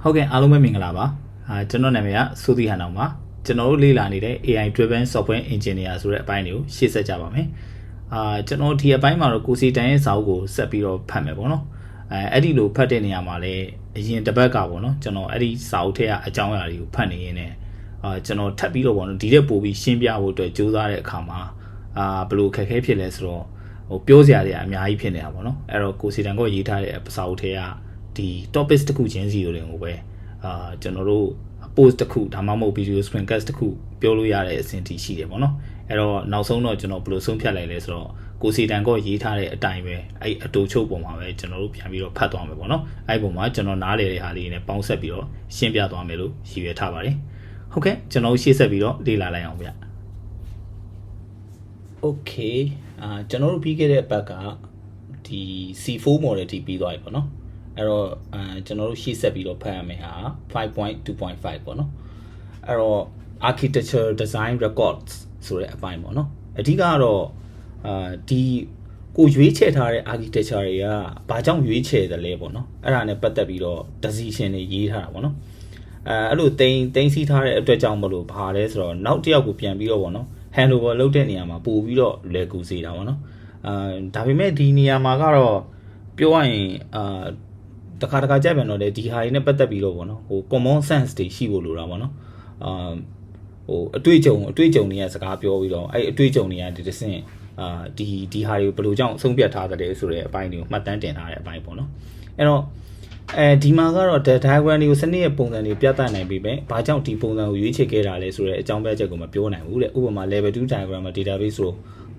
ဟုတ်ကဲ့အားလုံးပဲမင်္ဂလာပါကျွန်တော်နာမည်ကစိုးသီဟန်အောင်ပါကျွန်တော်တို့လေ့လာနေတဲ့ AI driven software engineer ဆိုတဲ့အပိုင်းတွေကိုရှေ့ဆက်ကြပါမယ်ကျွန်တော်ဒီအပိုင်းမှာတော့ကိုစီတန်ရဲ့စာအုပ်ကိုဆက်ပြီးတော့ဖတ်မယ်ပေါ့နော်အဲ့ဒီလိုဖတ်တဲ့နေရာမှာလည်းအရင်တစ်ပတ်ကပေါ့နော်ကျွန်တော်အဲ့ဒီစာအုပ်ထဲကအကြောင်းအရာတွေကိုဖတ်နေရင်းနဲ့ကျွန်တော်ထပ်ပြီးတော့ပေါ့နော်ဒီတဲ့ပို့ပြီးရှင်းပြဖို့အတွက်ကြိုးစားတဲ့အခါမှာဘယ်လိုခက်ခဲဖြစ်လဲဆိုတော့ဟိုပြောစရာတွေအများကြီးဖြစ်နေတာပေါ့နော်အဲ့တော့ကိုစီတန်ကရေးထားတဲ့စာအုပ်ထဲကဒီ topics တစ်ခုချင်းစီတွေကိုပဲကျွန်တော်တို့ post တစ်ခုဒါမှမဟုတ် video screencast တစ်ခုပြောလို့ရတဲ့အဆင့်ထိရှိတယ်ပေါ့နော်အဲ့တော့နောက်ဆုံးတော့ကျွန်တော်ဘယ်လိုဆုံးဖြတ်လိုက်လဲဆိုတော့ကိုစီတန်ကရေးထားတဲ့အတိုင်းပဲအဲ့အတူချုပ်ပုံမှာပဲကျွန်တော်တို့ပြန်ပြီးတော့ဖတ်သွားမယ်ပေါ့နော်အဲ့ပုံမှာကျွန်တော်နားလည်တဲ့ဟာလေးနဲ့ပေါင်းဆက်ပြီးတော့ရှင်းပြသွားမယ်လို့ရည်ရွယ်ထားပါတယ်ဟုတ်ကဲ့ကျွန်တော်ရှေ့ဆက်ပြီးတော့လေ့လာလိုက်အောင်ဗျOkay ကျွန်တော်တို့ပြီးခဲ့တဲ့ဘက်ကဒီ C4 model ထိပြီးသွားပြီပေါ့နော်အဲ့တော့ကျွန်တော်တို့ရှေ့ဆက်ပြီးတော့ဖတ်ရမယ်ဟာ 5.2.5 ပေါ့နော်အဲ့တော့ architecture design records ဆိုတဲ့အပိုင်းပေါ့နော်အဓိကကတော့ဒီကိုရွေးချယ်ထားတဲ့ architecture တွေကဘာကြောင့်ရွေးချယ်တယ်လဲပေါ့နော်အဲ့ဒါနဲ့ပတ်သက်ပြီးတော့ decision တွေရေးထားတာပေါ့နော်အဲ့လိုတင်စီထားတဲ့အတွက်ကြောင့်မလို့ဘာလဲဆိုတော့နောက်တစ်ယောက်ကိုပြန်ပြီးတော့ပေါ့နော် handover လုပ်တဲ့နေရာမှာပို့ပြီးတော့လွယ်ကူစေတာပေါ့နော်ဒါပေမဲ့ဒီနေရာမှာကတော့ပြောရရင်တခါကြက်ပြန်တော့လေဒီဟာတွေနဲ့ပတ်သက်ပြီးတော့ပေါ့နော်ဟို common sense တွေရှိဖို့လိုတာပေါ့နော်ဟိုအတွေ့အကြုံတွေကစကားပြောပြီးတော့အဲ့အတွေ့အကြုံတွေကဒီတစ်ဆင့်ဒီဟာတွေကိုဘယ်လိုကြောင့်ဆုံးဖြတ်ထားသလဲဆိုတဲ့အပိုင်းတွေကိုမှတ်တမ်းတင်ထားတဲ့အပိုင်းပေါ့နော်အဲ့တော့ဒီမှာကတော့ diagram တွေကိုစနစ်ရဲ့ပုံစံတွေပြသနိုင်ပြီပဲဘာကြောင့်ဒီပုံစံကိုရွေးချယ်ခဲ့တာလဲဆိုတဲ့အကြောင်းပြချက်ကိုမပြောနိုင်ဘူးတဲ့ဥပမာ level 2 diagram မှာ database ဆို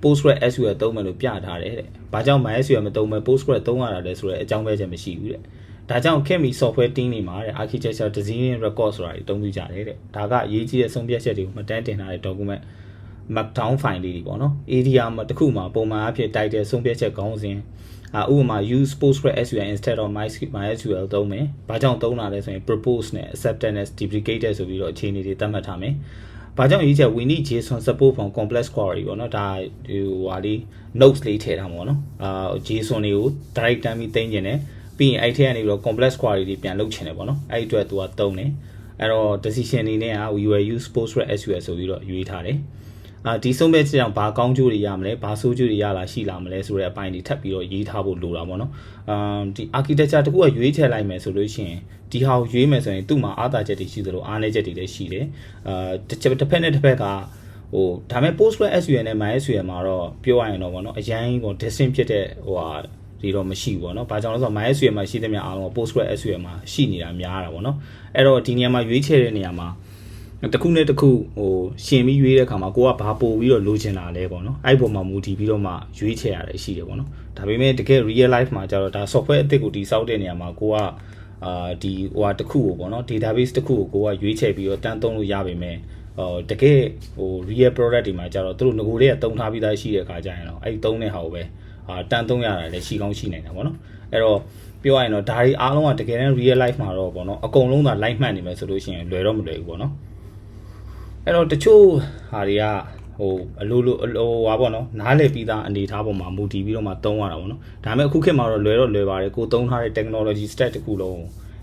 PostgreSQL သုံးမယ်လို့ပြထားတယ်တဲ့ဘာကြောင့် MySQL မသုံးမဲ့ Postgres သုံးရတာလဲဆိုတဲ့အကြောင်းပြချက်မရှိဘူးတဲ့ဒါကြောင့်ခင်မီ software team တွေမှာတဲ့ architecture design record ဆိုတာတွေအသုံးပြုကြတယ်တဲ့ဒါကအရေးကြီးတဲ့ဆုံးဖြတ်ချက်တွေကိုမှတ်တမ်းတင်ထားတဲ့ document markdown file လေးတွေပေါ့နော် area မှာတစ်ခုမှာပုံမှန်အဖြစ် title ဆုံးဖြတ်ချက်ခေါင်းစဉ်ဥပမာ use PostgreSQL instead of MySQL သုံးမယ်ဘာကြောင့်သုံးတာလဲဆိုရင် propose နဲ့ accepted နဲ့ deprecated ဆိုပြီးတော့အခြေအနေတွေသတ်မှတ်ထားမယ်ဘာကြောင့်ရေးချက် we need JSON support from complex query ပေါ့နော်ဒါဒီဟိုလေး notes လေးထည့်ထားမှာပေါ့နော်JSON တွေကို direct တမ်းပြီးသိမ်းကျင်တယ်ပြီးရင်အဲ့ထဲကနေပြီးတော့ complex query တွေပြန်လုပ်ချင်တယ်ပေါ့နော်အဲ့အတွက်သူကသုံးတယ်အဲ့တော့ decision တွေနဲ့we will use PostgreSQL ဆိုပြီးတော့ရွေးထားတယ်ဒီဆုံးဖြတ်ချက်ကြောင့်ဘာကောင်းကျိုးတွေရမလဲဘာဆိုးကျိုးတွေရလာရှိလာမလဲဆိုတဲ့အပိုင်းတွေထပ်ပြီးတော့ရေးထားဖို့လိုတာပေါ့နော်ဒီ architecture တခုကရွေးချယ်လိုက်မယ်ဆိုလို့ရှိရင်ဒီဟာကိုရွေးမယ်ဆိုရင်သူ့မှာအားသာချက်တွေရှိသလိုအားနည်းချက်တွေလည်းရှိတယ်တစ်ဖက်နဲ့တစ်ဖက်ကဟိုဒါပေမဲ့ PostgreSQL နဲ့ MySQL မှာတော့ပြောရရင်တော့ပေါ့နော်အရင်က distinct ဖြစ်တဲ့ဟိုဟာဒီတော့မရှိဘူးပေါ့နော်။ဘာကြောင့်လဲဆိုတော့ MySQL မှာရှိတဲ့များအားလုံး PostgreSQL မှာရှိနေတာများတာပေါ့နော်။အဲ့တော့ဒီနေရာမှာရွေးချယ်တဲ့နေရာမှာတစ်ခုနဲ့တစ်ခုဟိုရှင်ပြီးရွေးတဲ့အခါမှာကိုကဘာပို့ပြီးတော့လိုချင်တာလဲပေါ့နော်။အဲ့ပုံမှာမူတည်ပြီးတော့မှရွေးချယ်ရတယ်ရှိတယ်ပေါ့နော်။ဒါပေမဲ့တကယ် real life မှာကျတော့ဒါ software အသစ်ကိုတည်ဆောက်တဲ့နေရာမှာကိုကဒီဟိုဟာတစ်ခုကိုပေါ့နော် database တစ်ခုကိုကိုကရွေးချယ်ပြီးတော့တန်းသုံးလို့ရပါမယ်။တကယ်ဟို real product တွေမှာကျတော့သူတို့ငကိုတွေကတုံထားပြီးသားရှိတဲ့အခါကျရင်တော့အဲ့သုံးတဲ့ဟာကိုပဲတန်သုံးရတာလည်းရှိကောင်းရှိနိုင်တာပေါ့နော်အဲ့တော့ပြောရရင်တော့ဒါတွေအားလုံးကတကယ်တမ်း real life မှာတော့ပေါ့နော်အကုန်လုံးသာ live မှတ်နေမယ်ဆိုလို့ရှိရင်လွယ်တော့မလွယ်ဘူးပေါ့နော်အဲ့တော့တချို့ဟာတွေကဟိုအလိုဟာပေါ့နော်နားလည်ပြီးသားအနေထားပေါ်မှာမူတည်ပြီးတော့မှသုံးရတာပေါ့နော်ဒါပေမဲ့အခုခေတ်မှာတော့လွယ်ပါတယ်ကိုသုံးထားတဲ့ technology stack တခုလုံး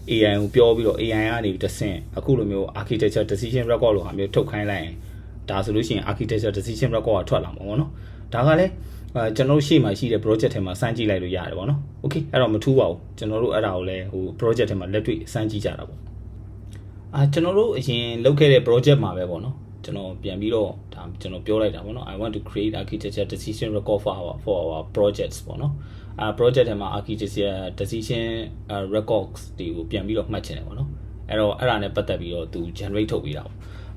AI ကိုပြောပြီးတော့ AI ကနေတဆင့်အခုလိုမျိုး architecture decision record လို့ဟာမျိုးထုတ်ခိုင်းလိုက်ရင်ဒါဆိုလို့ရှိရင် architecture decision record ကထွက်လာမှာပေါ့နော်ဒါကလည်းကျွန်တော်တို့ရှေ့မှာရှိတဲ့ project ထဲမှာစမ်းကြည့်လိုက်လို့ရတယ်ပေါ့နော် okay အဲ့တော့မထူးပါဘူးကျွန်တော်တို့အဲ့ဒါကိုလည်းဟို project ထဲမှာလက်တွေ့စမ်းကြည့်ကြတာပေါ့ကျွန်တော်တို့အရင်လုပ်ခဲ့တဲ့ project မှာပဲပေါ့နော်ကျွန်တော်ပြန်ပြီးတော့ဒါကျွန်တော်ပြောလိုက်တာပေါ့နော် I want to create architecture decision record for our projects ပေါ့နော်project ထဲမှာ architecture decision records တွေကိုပြန်ပြီးတော့မှတ်ချင်တယ်ပေါ့နော်အဲ့တော့အဲ့ဒါနဲ့ပတ်သက်ပြီးတော့သူ generate ထုတ်ပေးတာပေါ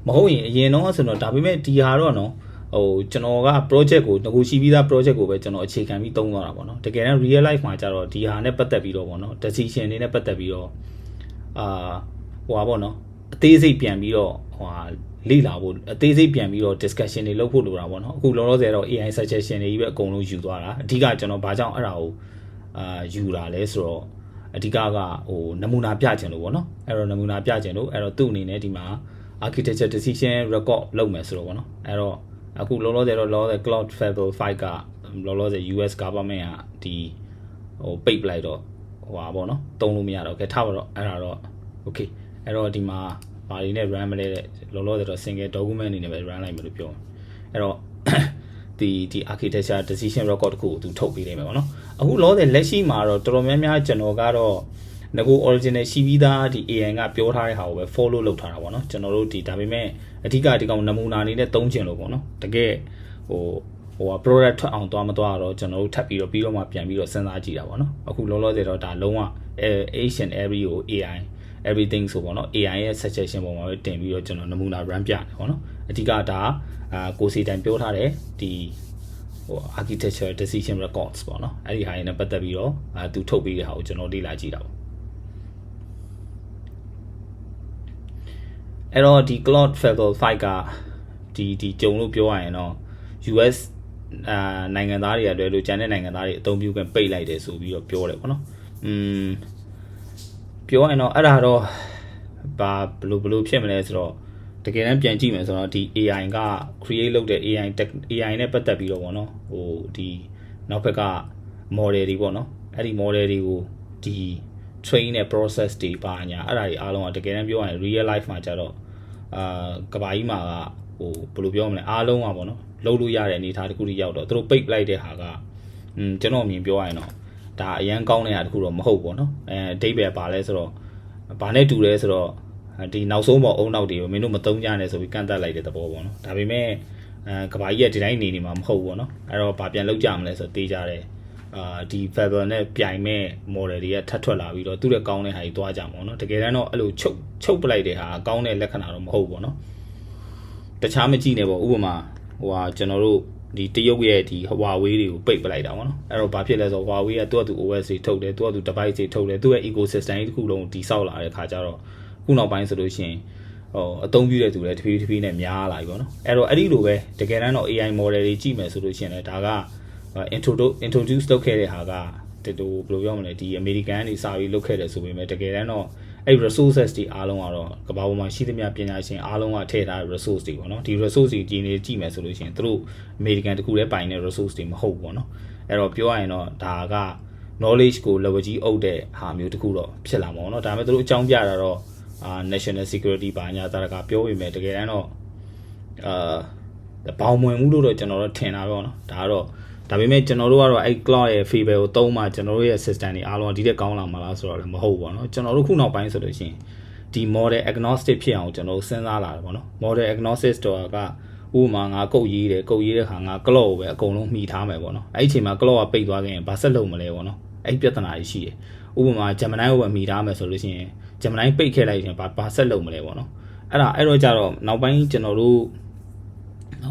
့မဟုတ်ရင်အရင်တော့ဆိုတော့ဒါပေမဲ့ဒီဟာတော့နော်ဟိုကျွန်တော်က project ကိုငကိုရှိပြီးသား project ကိုပဲကျွန်တော်အခြေခံပြီးသုံးသွားတာပေါ့နော်တကယ်တမ်း real life မှာကျတော့ဒီဟာနဲ့ပတ်သက်ပြီးတော့ပေါ့နော် decision တွေနဲ့ပတ်သက်ပြီးတော့ဟိုပါပေါ့နော်အသေးစိတ်ပြန်ပြီးတော့ဟိုလေ့လာဖို့အသေးစိတ်ပြန်ပြီးတော့ discussion တွေလုပ်ဖို့လိုတာပေါ့နော်အခုလောလောဆယ်တော့ AI suggestion တွေကြီးပဲအကုန်လုံးယူသွားတာအဓိကကျွန်တော်ဘာကြောင့်အဲ့ဒါကိုယူတာလဲဆိုတော့အဓိကကဟိုနမူနာပြချင်လို့ပေါ့နော်အဲ့တော့နမူနာပြချင်လို့အဲ့တော့သူ့အနေနဲ့ဒီမှာ architecture decision record လုပ်မယ်ဆိုတော့ပေါ့နော်အဲ့တော့အခုလောလောဆယ် Cloud Fable 5ကလောလောဆယ် US government ကဒီဟိုပိတ်ပလိုက်တော့ဟိုပါပေါ့နော်တုံးလို့မရတော့ခဲထားပါတော့အဲ့ဒါတော့ okay အဲ့တော့ဒီမှာဘာတွေနဲ့ run မလဲလောလောဆယ်တော့ single document အနေနဲ့ပဲ run လိုက်မယ်လို့ပြောအဲ့တော့ဒီ architecture decision record တခုကိုသူထုတ်ပေးနေမှာပေါ့နော်အခုလောဆယ်လက်ရှိမှာတော့တော်တော်များများကျွန်တော်ကတော့ငကို original ရှိပြီးသားဒီ AI ကပြောထားတဲ့ဟာကိုပဲ follow လုပ်ထားတာပေါ့နော်ကျွန်တော်တို့ဒီဒါပေမဲ့အဓိကဒီကောင်နမူနာအနေနဲ့သုံးချင်လို့ပေါ့နော်တကယ်ဟို product ထွက်အောင်သွားမသွားတော့ကျွန်တော်တို့ထပ်ပြီးတော့မှပြန်ပြီးတော့စဉ်းစားကြည့်တာပေါ့နော်အခုလောလောဆယ်တော့ဒါလုံးဝ each and every ကို AI everything ဆိုပေါ့နော် AI ရဲ့ suggestion ပေါ်မှာပဲတင်ပြီးတော့ကျွန်တော်နမူနာ run ပြတယ်ပေါ့နော်အဓိကဒါကိုစီတန်ပြောထားတယ်ဒီဟို architecture decision records ပေါ့နော်အဲ့ဒီဟာတွေနဲ့ပတ်သက်ပြီးတော့သူထုတ်ပြီးတဲ့ဟာကိုကျွန်တော်လေ့လာကြည့်တာပေါ့အဲ့တော့ဒီ Claude Fable 5ကဒီကြုံလို့ပြောရရင်တော့ US နိုင်ငံသားတွေအတွက်လို့ကျန်တဲ့နိုင်ငံသားတွေအသုံးပြုခွင့်ပိတ်လိုက်တယ်ဆိုပြီးတော့ပြောတယ်ပေါ့နော်ပြောရင်တော့အဲ့ဒါတော့ဘာဘလို့ဖြစ်မလဲဆိုတော့တကယ်တမ်းပြန်ကြည့်မယ်ဆိုတော့ဒီ AI က create လုပ်တဲ့ AI နဲ့ပတ်သက်ပြီးတော့ပေါ့နော်ဟိုဒီနောက်ဘက်က model တွေပေါ့နော်အဲ့ဒီ model တွေကိုဒီ train တဲ့ process တွေပါညာအဲ့ဒါတွေအားလုံးကတကယ်တမ်းပြောရရင် real life မှာကြတော့ကဘာကြီးမှာကဟိုဘယ်လိုပြောမလဲအားလုံးကပေါ့နော်လုပ်လို့ရတဲ့အနေအထားတစ်ခုထိရောက်တော့သူတို့ပိတ်လိုက်တဲ့ဟာကကျွန်တော်အမြင်ပြောရရင်တော့ဒါအရန်ကောင်းတဲ့ဟာတစ်ခုတော့မဟုတ်ပေါ့နော်အဓိပ္ပာယ်ပါလဲဆိုတော့ဘာနဲ့တူလဲဆိုတော့ဒီနောက်ဆုံးပေါ်အုံနောက်တွေကိုမင်းတို့မသုံးကြနဲ့ဆိုပြီးကန့်တက်လိုက်တဲ့သဘောပေါ့နော်ဒါပေမဲ့ကဘာကြီးကဒီတိုင်းနေမှာမဟုတ်ဘူးပေါ့နော်အဲ့တော့ဘာပြန်လုပ်ကြမလဲဆိုတော့တေးကြတယ်ဒီ Fable နဲ့ပြိုင်မဲ့ model တွေကထပ်ထွက်လာပြီးတော့သူ့ရဲ့ကောင်းတဲ့ဟာကြီးသွားကြမှာပေါ့နော်တကယ်တမ်းတော့အဲ့လိုချုပ်ပလိုက်တဲ့ဟာကောင်းတဲ့လက္ခဏာတော့မဟုတ်ပေါ့နော်တခြားမကြည့်နဲ့ပေါ့ဥပမာဟိုဟာကျွန်တော်တို့ဒီတရုတ်ရဲ့ဒီ Huawei တွေကိုပိတ်ပလိုက်တာပေါ့နော်အဲ့တော့ဘာဖြစ်လဲဆိုတော့ Huawei ကသူ့OS တွေထုတ်တယ်သူ့ device တွေထုတ်တယ်သူ့ရဲ့ ecosystem ကြီးတစ်ခုလုံးတည်ဆောက်လာတဲ့ခါကျတော့ခုနောက်ပိုင်းဆိုလို့ရှိရင်ဟိုအသုံးပြုတဲ့သူတွေတဖြည်းနဲ့များလာပြီပေါ့နော်အဲ့တော့အဲ့ဒီလိုပဲတကယ်တမ်းတော့ AI model တွေကြည့်မယ်ဆိုလို့ရှိရင်လည်းဒါကintroduce လုပ်ခဲ့တဲ့ဟာကတူဘယ်လိုပြောမလဲဒီ American တွေစာပြီးလုပ်ခဲ့တယ်ဆိုပေမဲ့တကယ်တမ်းတော့အဲ့ resources တွေအားလုံးကတော့ကမ္ဘာပေါ်မှာရှိသမျှပညာရှင်အားလုံးကထည့်ထားတဲ့ resource တွေပေါ့နော်ဒီ resource တွေကြည့်မယ်ဆိုလို့ရှိရင်သူတို့ American တခုတည်းပိုင်တဲ့ resource တွေမဟုတ်ဘူးပေါ့နော်အဲ့တော့ပြောရရင်တော့ဒါက knowledge ကို level ကြီးအုပ်တဲ့ဟာမျိုးတခုတော့ဖြစ်လာမှာပေါ့နော်ဒါပေမဲ့သူတို့အကြောင်းပြတာတော့national security ဘာညာတာကပြောပေမဲ့တကယ်တမ်းတော့ဘောင်မဝင်ဘူးလို့တော့ကျွန်တော်တို့ထင်တာပဲပေါ့နော်ဒါပေမဲ့ကျွန်တော်တို့ကတော့အဲ့ Claude ရဲ့ Fable ကိုသုံးမှကျွန်တော်တို့ရဲ့ system တွေအားလုံးဒီတက်ကောင်းလာမှာလားဆိုတော့လည်းမဟုတ်ဘူးပေါ့နော်ကျွန်တော်တို့ခုနောက်ပိုင်းဆိုလို့ရှိရင်ဒီ model agnostic ဖြစ်အောင်ကျွန်တော်တို့စဉ်းစားလာတယ်ပေါ့နော် model agnostic တော့ကဥပမာငါကုတ်ရေးတဲ့ခါငါ Claude ကိုပဲအကုန်လုံးမှီထားမယ်ပေါ့နော်အဲ့ဒီအချိန်မှာ Claude ကပိတ်သွားခဲ့ရင်ဘာဆက်လုပ်မလဲပေါ့နော်အဲ့ပြဿနာကြီးရှိတယ်ဥပမာ Gemini ကိုပဲမှီထားမယ်ဆိုလို့ရှိရင် Gemini ပိတ်ခဲ့လိုက်ရင်ဘာဆက်လုပ်မလဲပေါ့နော်အဲ့တော့ကြတော့နောက်ပိုင်းကျွန်တော်တို့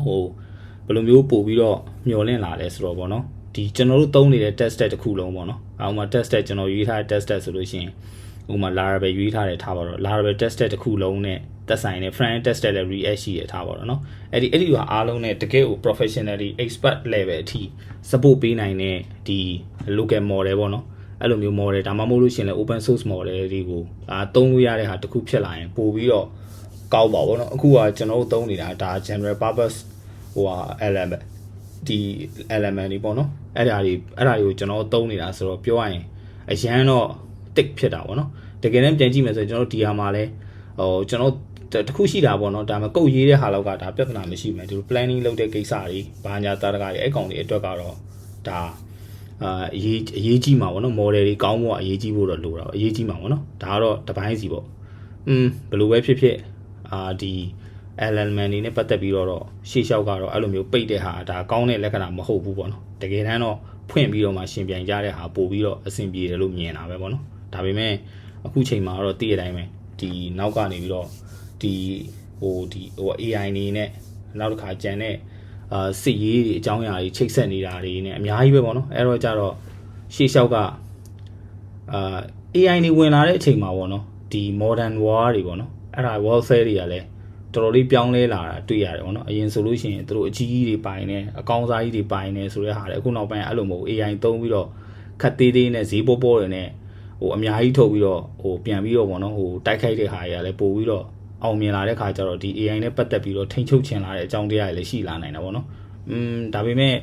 ဟိုဘယ်လိုမျိုးပို့ပြီးတော့မျောလင့်လာလဲဆိုတော့ဗောနော်ဒီကျွန်တော်တို့သုံးနေတဲ့ test set တစ်ခုလုံးဗောနော်ဥပမာ test set ကျွန်တော်ရွေးထားတဲ့ test set ဆိုလို့ရှိရင်ဥပမာ Laravel ရွေးထားတယ်ထားပါတော့ Laravel test set တစ်ခုလုံးနဲ့သက်ဆိုင်တဲ့ front end test set လည်း React ရှိရထားပါတော့နော်အဲ့ဒီဟာအားလုံးနဲ့တကယ်ကို professionally expert level အထိ support ပေးနိုင်တဲ့ဒီ local model ဗောနော်အဲ့လိုမျိုး model ဒါမှမဟုတ်လို့ရှိရင်လည်း open source model တွေကိုသုံးလို့ရတဲ့ဟာတစ်ခုဖြစ်လာရင်ပို့ပြီးတော့ကောင်းပါဗောနော်အခုကကျွန်တော်တို့သုံးနေတာဒါ general purpose ဟိုဟာ element ဒီ element တွေပေါ့နော်အဲ့ဒါတွေကိုကျွန်တော်သုံးနေတာဆိုတော့ပြောရရင်အရန်တော့ tick ဖြစ်တာပေါ့နော်တကယ်တမ်းပြန်ကြည့်မယ်ဆိုရင်ကျွန်တော်ဒီဟာမှာလဲဟိုကျွန်တော်တခုရှိတာပေါ့နော်ဒါမှကုတ်ရေးတဲ့ဟာလောက်ကဒါပြဿနာမရှိဘူးဒီ planning လုပ်တဲ့ကိစ္စတွေဘာညာတာတကားတွေအဲ့ကောင်တွေအတွက်ကတော့ဒါအရေးကြီးမှာပေါ့နော် model တွေကောင်းဖို့အရေးကြီးဖို့တော့လိုတာအရေးကြီးမှာပေါ့နော်ဒါကတော့တပိုင်းစီပေါ့ဘယ်လိုပဲဖြစ်ဖြစ်ဒီ element တွေနဲ့ပတ်သက်ပြီးတော့ရှေ့လျှောက်ကတော့အဲ့လိုမျိုးပိတ်တဲ့ဟာဒါကောင်းတဲ့လက္ခဏာမဟုတ်ဘူးပေါ့နော်တကယ်တမ်းတော့ဖွင့်ပြီးတော့မှရှင်ပြန်ကြတဲ့ဟာပို့ပြီးတော့အဆင်ပြေတယ်လို့မြင်တာပဲပေါ့နော်ဒါပေမဲ့အခုချိန်မှာတော့တည့်ရတိုင်းပဲဒီနောက်ကနေပြီးတော့ဒီဟို AI နေနဲ့နောက်တစ်ခါကြံတဲ့စစ်ရေးတွေအကြောင်းအရာတွေချိတ်ဆက်နေတာတွေနဲ့အများကြီးပဲပေါ့နော်အဲ့တော့ကြတော့ရှေ့လျှောက်ကAI နေဝင်လာတဲ့အချိန်မှာပေါ့နော်ဒီ modern war တွေပေါ့နော်အဲ့ဒါ warfare တွေကလည်းတော်တော်လေးပြောင်းလဲလာတာတွေ့ရတယ်ပေါ့နော်အရင်ဆိုလို့ရှိရင်တို့အကြီးကြီးတွေပိုင်နေအကောင်းစားကြီးတွေပိုင်နေဆိုတဲ့ဟာလေအခုနောက်ပိုင်းအဲ့လိုမဟုတ် AI သုံးပြီးတော့ခက်သေးသေးနဲ့ဈေးပေါပေါတွေနဲ့ဟိုအများကြီးထုတ်ပြီးတော့ဟိုပြန်ပြီးတော့ပေါ့နော်ဟိုတိုက်ခိုက်တဲ့ဟာတွေကလည်းပို့ပြီးတော့အောင်မြင်လာတဲ့ခါကျတော့ဒီ AI နဲ့ပတ်သက်ပြီးတော့ထိန်းချုပ်ချင်လာတဲ့အကြောင်းတရားတွေလည်းရှိလာနိုင်တာပေါ့နော်ဒါပေမဲ့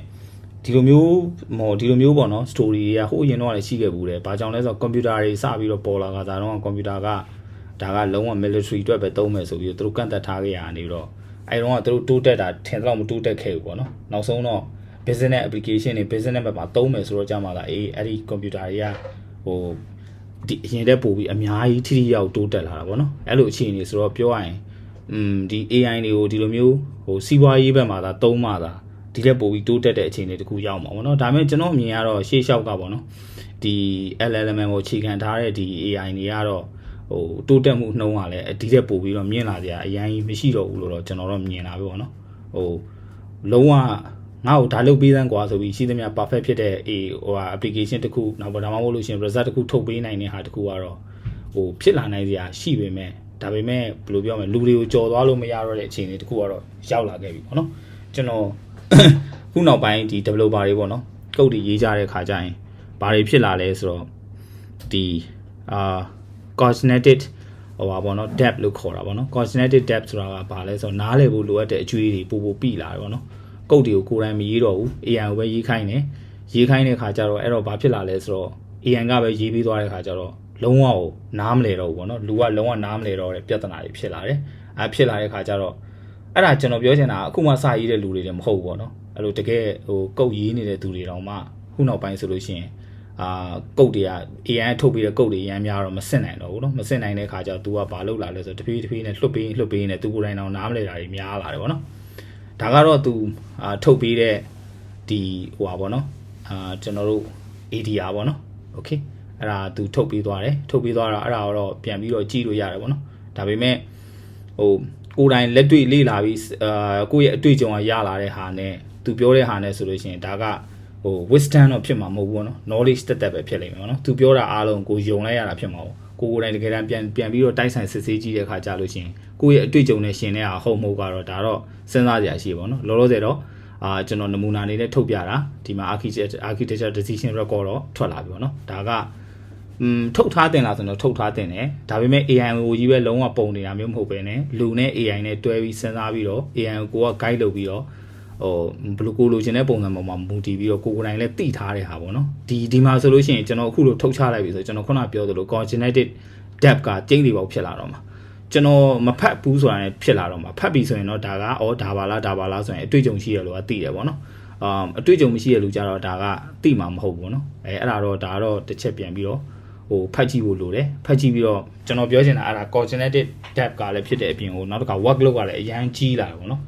ဒီလိုမျိုးပေါ့နော် story တွေကဟိုအရင်တော့လည်းရှိခဲ့ဘူးတယ်ဘာကြောင့်လဲဆိုတော့ computer တွေစပြီးတော့ပေါ်လာတာတော့ computer က ဒါကလုံးဝ military အတွက်ပဲသုံးမယ်ဆိုပြီးသူတို့ကန့်သက်ထားခဲ့ရနေတော့အဲ့တော့သူတို့တိုးတက်တာထင်တော့မတိုးတက်ခဲ့ဘူးပေါ့နော်နောက်ဆုံးတော့ business application တွေ business ဘက်မှာသုံးမယ်ဆိုတော့ကြာမှလာအဲ့ဒီ computer တွေကဒီအရင်တက်ပို့ပြီးအများကြီးထိထိရောက်တိုးတက်လာတာပေါ့နော်အဲ့လိုအခြေအနေဆိုတော့ပြောရရင်ဒီ AI တွေကိုဒီလိုမျိုးစီးပွားရေးဘက်မှာသာသုံးမှသာဒီလက်ပို့ပြီးတိုးတက်တဲ့အခြေအနေတခုရောက်မှာပေါ့နော်ဒါပေမဲ့ကျွန်တော်အမြင်ကတော့ရှေ့လျှောက်ကပေါ့နော်ဒီ LLM ကိုခြေခံထားတဲ့ဒီ AI တွေကတော့တိုးတက်မှုနှုန်းကလည်းဒီလက်ပို့ပြီးတော့မြင့်လာကြအရင်မရှိတော့ဘူးလို့တော့ကျွန်တော်တော့မြင်လာပြီပေါ့နော်လုံးဝငါ့ကိုဒါလုပ်ပေးစမ်းကွာဆိုပြီးရှိသမျှ perfect ဖြစ်တဲ့application တခုနောက်ဒါမှမဟုတ်လို့ရှိရင် result တခုထုတ်ပေးနိုင်တဲ့ဟာတခုကတော့ဖြစ်လာနိုင်စရာရှိပေမဲ့ဒါပေမဲ့ဘယ်လိုပြောမလဲလူတွေကိုကြော်သွားလို့မရတော့တဲ့အခြေအနေတခုကတော့ရောက်လာခဲ့ပြီပေါ့နော်ကျွန်တော်ခုနောက်ပိုင်းဒီ developer တွေပေါ့နော်ကုတ်တွေရေးကြတဲ့ခါကျရင်ဘာတွေဖြစ်လာလဲဆိုတော့ဒီcognitive ပေါ့နော် depth လို့ခေါ်တာပေါ့နော် cognitive depth ဆိုတာကဘာလဲဆိုတော့နားလည်ဖို့လိုအပ်တဲ့အကျွေးတွေပိုပြီးလာတယ်ပေါ့နော်ကုတ်တွေကိုကိုယ်တိုင်မရေးတော့ဘူး AI ကိုပဲရေးခိုင်းတယ်ရေးခိုင်းတဲ့ခါကျတော့အဲ့တော့ဘာဖြစ်လာလဲဆိုတော့ AI ကပဲရေးပြီးသွားတဲ့ခါကျတော့လုံးဝနားမလဲတော့ဘူးပေါ့နော်လူကလုံးဝနားမလဲတော့တဲ့ပြဿနာတွေဖြစ်လာတယ်ဖြစ်လာတဲ့ခါကျတော့အဲ့ဒါကျွန်တော်ပြောချင်တာအခုမှစရေးတဲ့လူတွေလည်းမဟုတ်ဘူးပေါ့နော်အဲ့လိုတကယ်ကုတ်ရေးနေတဲ့သူတွေတောင်မှခုနောက်ပိုင်းဆိုလို့ရှိရင်ကုတ်တွေက AI ထုတ်ပြီးတဲ့ကုတ်တွေရမ်းများတော့မစစ်နိုင်တော့ဘူးเนาะမစစ်နိုင်တဲ့ခါကျတော့ तू ကဘာလုပ်လာလဲဆိုတော့တဖြည်းဖြည်းနဲ့လွတ်ပေးနေ तू ကိုယ်တိုင်တော့နားမလဲတာတွေများလာတယ်ပေါ့နော်ဒါကတော့ तू ထုတ်ပြီးတဲ့ဒီပေါ့နော်ကျွန်တော်တို့ ADR ပေါ့နော်โอเคအဲ့ဒါ तू ထုတ်ပြီးသွားတယ်ထုတ်ပြီးသွားတော့အဲ့ဒါတော့ပြန်ပြီးတော့ကြည့်လို့ရတယ်ပေါ့နော်ဒါပေမဲ့ကိုယ်တိုင်လက်တွေ့လေ့လာပြီးကိုယ့်ရဲ့အတွေ့အကြုံကရလာတဲ့ဟာနဲ့ तू ပြောတဲ့ဟာနဲ့ဆိုလို့ရှိရင်ဒါကwisdom တော့ဖြစ်မှာမဟုတ်ဘူးเนาะ knowledge တက်ပဲဖြစ်လိမ့်မယ်เนาะသူပြောတာအားလုံးကိုယုံလိုက်ရတာဖြစ်မှာကိုယ်တိုင်တကယ်တမ်းပြန်ပြီးတော့တိုက်ဆိုင်စစ်ဆေးကြည့်တဲ့အခါကြာလို့ရှိရင်ကိုယ့်ရဲ့အတွေ့အကြုံနဲ့ရှင်တဲ့ဟာဟုတ်မဟုတ်ကတော့ဒါတော့စဉ်းစားစရာရှိပါเนาะလောလောဆယ်တော့ကျွန်တော်နမူနာအနေနဲ့ထုတ်ပြတာဒီမှာ architecture decision record တော့ထွက်လာပြီပေါ့เนาะဒါကထုတ်ထားတင်လာဆိုတော့ထုတ်ထားတင်တယ်ဒါပေမဲ့ AI ကိုကြီးပဲလုံးဝပုံနေတာမျိုးမဟုတ်ပဲねလူနဲ့ AI နဲ့တွဲပြီးစဉ်းစားပြီးတော့ AI ကိုက guide လုပ်ပြီးတော့ဘယ်လိုကိုလိုချင်တဲ့ပုံစံပေါ်မှာမူတည်ပြီးတော့ကိုယ်တိုင်လည်းသိထားတဲ့ဟာပေါ့နော်ဒီမှာဆိုလို့ရှိရင်ကျွန်တော်အခုလိုထုတ်ချလိုက်ပြီဆိုကျွန်တော်ခုနပြောသလို cognitive depth ကကျင်းနေပေါက်ဖြစ်လာတော့မှာကျွန်တော်မဖတ်ဘူးဆိုတာနဲ့ဖြစ်လာတော့မှာဖတ်ပြီဆိုရင်တော့ဒါကဒါပါလားဆိုရင်အတွေ့အကြုံရှိရလို့ကသိတယ်ပေါ့နော်အတွေ့အကြုံမရှိရလို့ကြတော့ဒါကသိမှာမဟုတ်ဘူးနော်အဲ့ဒါတော့ဒါတော့တစ်ချက်ပြန်ပြီးတော့ဖတ်ကြည့်ဖို့လိုတယ်ဖတ်ကြည့်ပြီးတော့ကျွန်တော်ပြောချင်တာအဲ့ဒါ cognitive depth ကလည်းဖြစ်တဲ့အပြင်ကိုနောက်တစ်ခါ work load ကလည်းအရန်ကြီးလာတယ်ပေါ့နော်